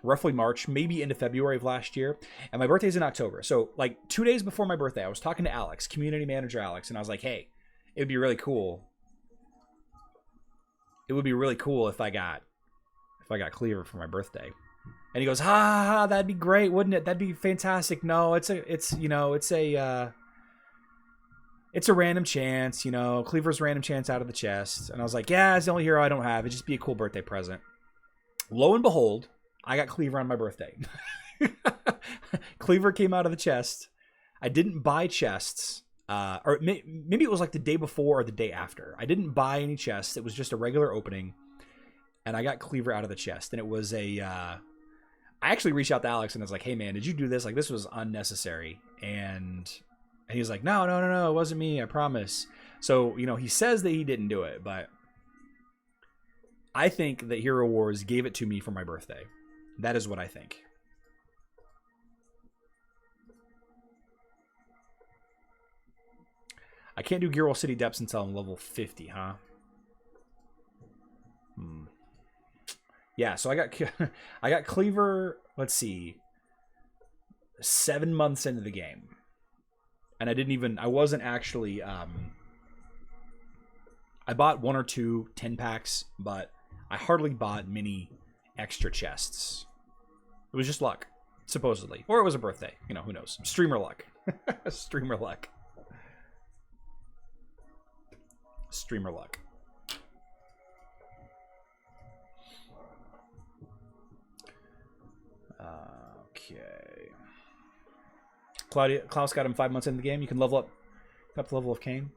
Roughly March, maybe into February of last year. And my birthday's in October. So like 2 days before my birthday, I was talking to Alex, community manager Alex, and I was like, hey, it would be really cool. It would be really cool if I got Cleaver for my birthday. And he goes, ha, that'd be great, wouldn't it? That'd be fantastic. No, it's a random chance, you know, Cleaver's random chance out of the chest. And I was like, yeah, it's the only hero I don't have. It'd just be a cool birthday present. Lo and behold, I got Cleaver on my birthday. Cleaver came out of the chest. I didn't buy chests. Or maybe it was like the day before or the day after. I didn't buy any chests. It was just a regular opening. And I got Cleaver out of the chest. And it was I actually reached out to Alex and I was like, hey man, did you do this? Like, this was unnecessary. And he was like, no, it wasn't me, I promise. So, you know, he says that he didn't do it, but I think that Hero Wars gave it to me for my birthday. That is what I think. I can't do Gearwall City Depths until I'm level 50, huh? Yeah, so I got Cleaver, let's see, 7 months into the game. And I wasn't actually, I bought 1 or 2 10 packs, but I hardly bought many extra chests. It was just luck, supposedly. Or it was a birthday. You know, who knows? Streamer luck. Streamer luck. Streamer luck. Okay. Klaus got him 5 months into the game. You can level up the level of Kane.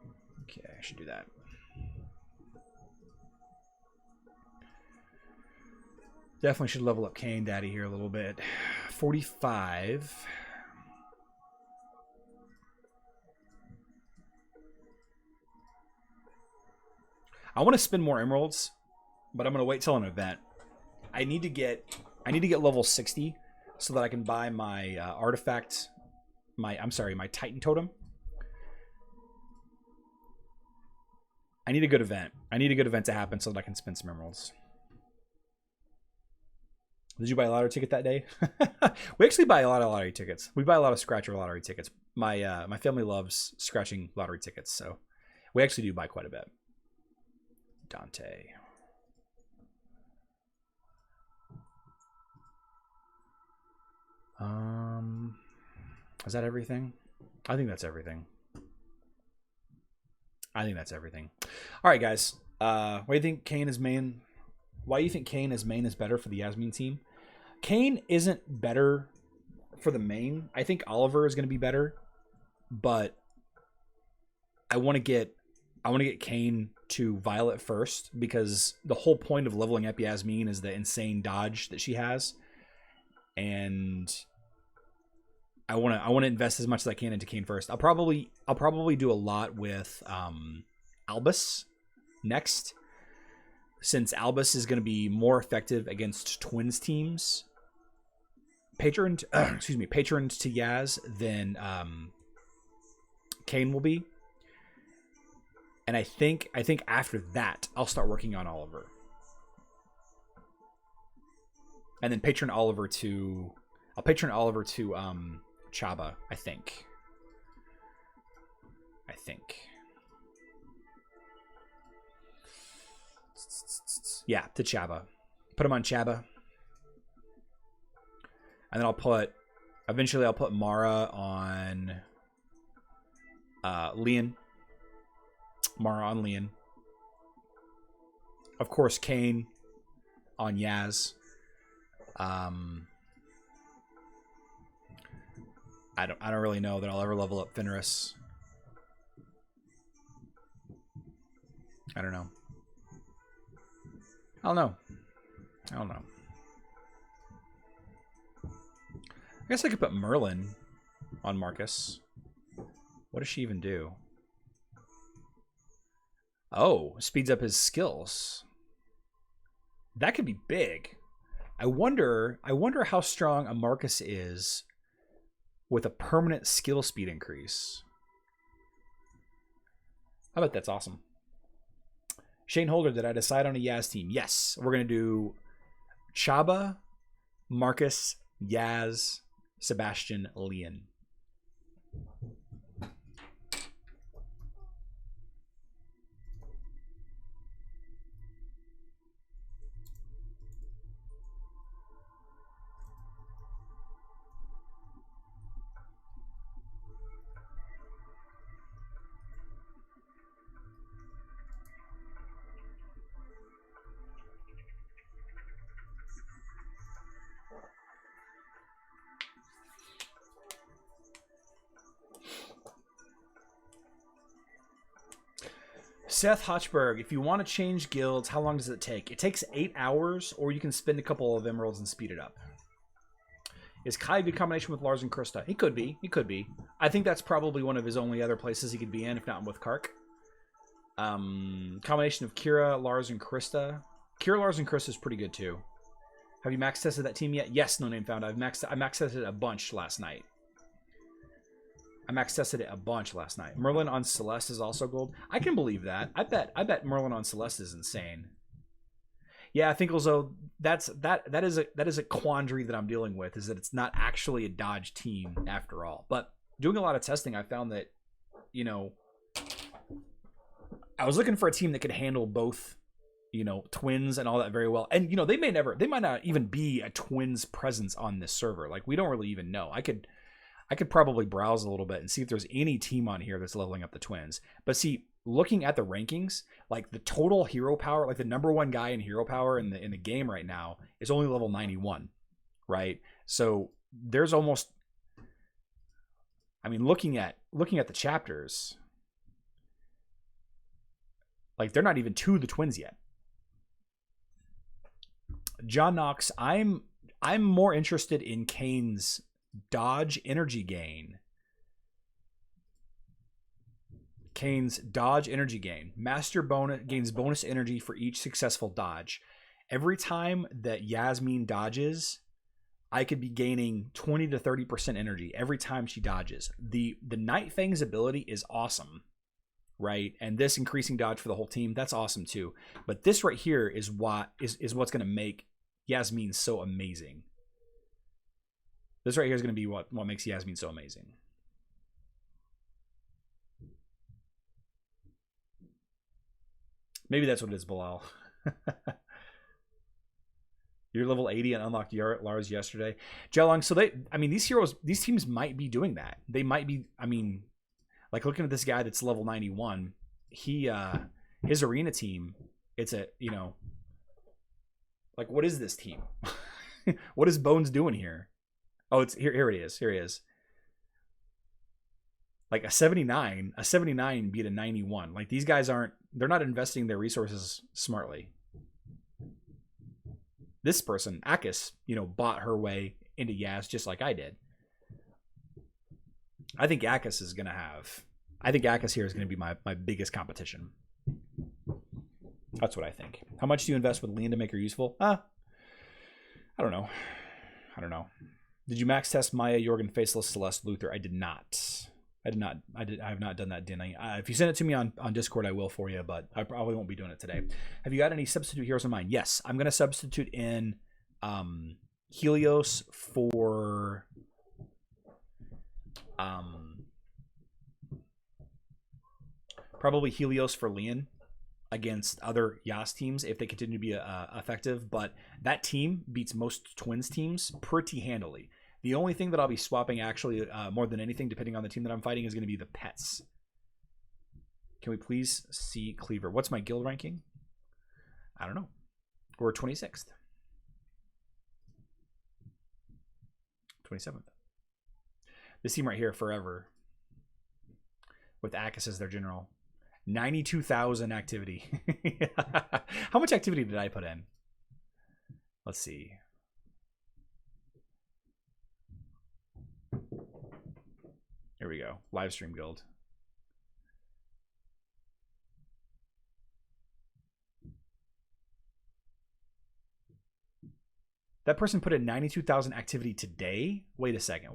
Okay, I should do that. Definitely should level up Kane Daddy here a little bit. 45. I want to spend more emeralds, but I'm going to wait till an event. I need to get level 60 so that I can buy my artifact, my Titan totem. I need a good event. I need a good event to happen so that I can spend some emeralds. Did you buy a lottery ticket that day? We actually buy a lot of lottery tickets. We buy a lot of scratcher lottery tickets. My family loves scratching lottery tickets, so we actually do buy quite a bit. Dante. Is that everything? I think that's everything. All right, guys. What do you think Kane is main? Why do you think Kane as main is better for the Yasmin team? Kane isn't better for the main. I think Oliver is going to be better, but I want to get Kane to Violet first because the whole point of leveling up Yasmin is the insane dodge that she has, and I want to invest as much as I can into Kane first. I'll probably do a lot with Albus next, since Albus is going to be more effective against Twins teams. Patroned to Yaz than Kane will be. And I think after that I'll start working on Oliver. And then I'll patron Oliver to Chaba, I think. Yeah, to Chaba. Put him on Chaba. And then eventually I'll put Mara on Leon. Mara on Leon. Of course, Kane on Yaz. I don't really know that I'll ever level up Fenris. I don't know. I don't know. I guess I could put Merlin on Marcus. What does she even do? Oh, speeds up his skills. That could be big. I wonder how strong a Marcus is with a permanent skill speed increase. I bet that's awesome. Shane Holder, did I decide on a Yaz team? Yes. We're going to do Chaba, Marcus, Yaz, Sebastian, Leon. Seth Hotchberg, if you want to change guilds, how long does it take? It takes 8 hours, or you can spend a couple of emeralds and speed it up. Is Kai a good combination with Lars and Krista? He could be. I think that's probably one of his only other places he could be in, if not with Kark. Combination of Kira, Lars, and Krista. Kira, Lars, and Krista is pretty good too. Have you max tested that team yet? Yes, No Name Found. I max tested it a bunch last night. Merlin on Celeste is also gold. I can believe that. I bet Merlin on Celeste is insane. Yeah, I think also that is a quandary that I'm dealing with, is that it's not actually a dodge team after all. But doing a lot of testing, I found that, you know, I was looking for a team that could handle both, you know, twins and all that very well. And, you know, they might not even be a twins presence on this server. Like, we don't really even know. I could probably browse a little bit and see if there's any team on here that's leveling up the twins. But see, looking at the rankings, like the total hero power, like the number one guy in hero power in the game right now is only level 91, right? So there's almost, I mean, looking at the chapters, like they're not even to the twins yet. John Knox, I'm more interested in Kane's dodge energy gain. Master bonus gains bonus energy for each successful dodge. Every time that Yasmin dodges, I could be gaining 20 to 30% energy every time she dodges. The Night Fang's ability is awesome, right? And this increasing dodge for the whole team, that's awesome too. But this right here is what's going to make Yasmin so amazing. This right here is going to be what makes Yasmin so amazing. Maybe that's what it is, Bilal. You're level 80 and unlocked Lars yesterday. Jelong, so these teams might be doing that. They might be, I mean, like looking at this guy that's level 91, his arena team, it's a, you know, like, what is this team? What is Bones doing here? Oh, it's here it is. Here he is. Like a 79 beat a 91. Like, these guys they're not investing their resources smartly. This person, Akis, you know, bought her way into Yaz just like I did. I think Akis here is going to be my biggest competition. That's what I think. How much do you invest with Lean to make her useful? I don't know. Did you max test Maya, Jorgen, Faceless, Celeste, Luther? I did not. I have not done that, Denny. If you send it to me on Discord, I will for you, but I probably won't be doing it today. Have you got any substitute heroes in mind? Yes, I'm going to substitute in Helios for probably Helios for Leon against other Yas teams if they continue to be effective. But that team beats most Twins teams pretty handily. The only thing that I'll be swapping, actually, more than anything, depending on the team that I'm fighting, is going to be the pets. Can we please see Cleaver? What's my guild ranking? I don't know. We're 26th. 27th. This team right here, forever. With Akis as their general. 92,000 activity. How much activity did I put in? Let's see. Here we go. Livestream guild. That person put in 92,000 activity today. Wait a second.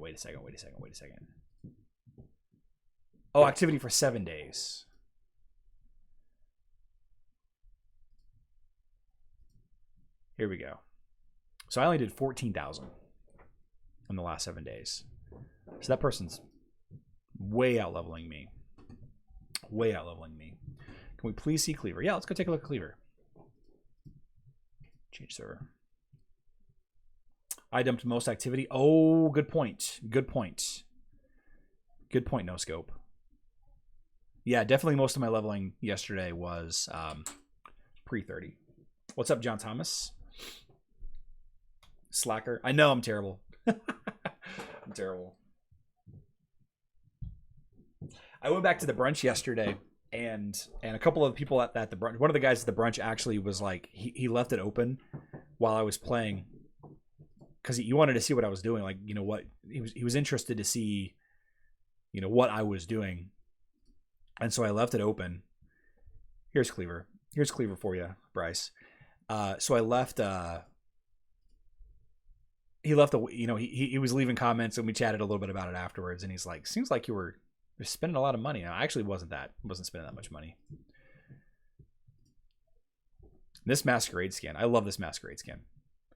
Oh, activity for 7 days. Here we go. So I only did 14,000 in the last 7 days. So that person's way out leveling me. Can we please see Cleaver? Yeah, let's go take a look at Cleaver. Change server. I dumped most activity. Oh, good point. No scope. Yeah, definitely most of my leveling yesterday was pre-30. What's up, John Thomas? Slacker. I know I'm terrible. I'm terrible. I went back to the brunch yesterday, and a couple of people at the brunch, one of the guys at the brunch actually was like, he left it open while I was playing because he wanted to see what I was doing. Like, you know what, he was interested to see, you know, what I was doing. And so I left it open, Here's Cleaver. Here's Cleaver for you, Bryce. So I left. He left a. He was leaving comments, and we chatted a little bit about it afterwards. And he's like, "Seems like you're spending a lot of money." I actually wasn't spending that much money. This Masquerade skin. I love this Masquerade skin.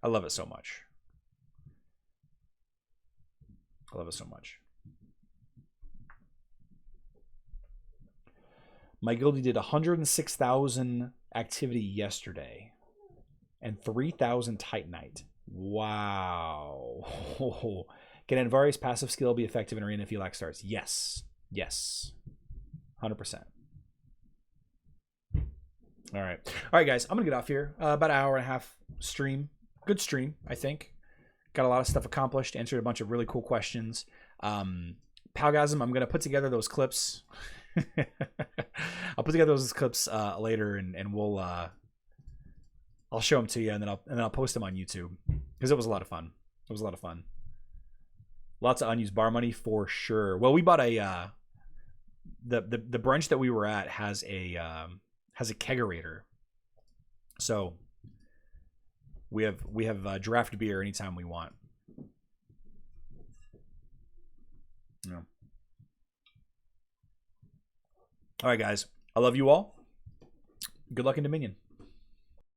I love it so much. I love it so much. My guildie did 106,000 activity yesterday and 3,000 Titanite. Wow. Can Anvari's passive skill be effective in arena if Elac starts? Yes. Yes. 100%. All right, guys. I'm gonna get off here. About an hour and a half stream. Good stream, I think. Got a lot of stuff accomplished. Answered a bunch of really cool questions. Palgasm. I'm gonna put together those clips. I'll put together those clips later, and we'll. I'll show them to you, and then I'll post them on YouTube because it was a lot of fun. It was a lot of fun. Lots of unused bar money for sure. Well, we bought a. The brunch that we were at has a kegerator, so we have draft beer anytime we want. Yeah. All right, guys. I love you all. Good luck in Dominion.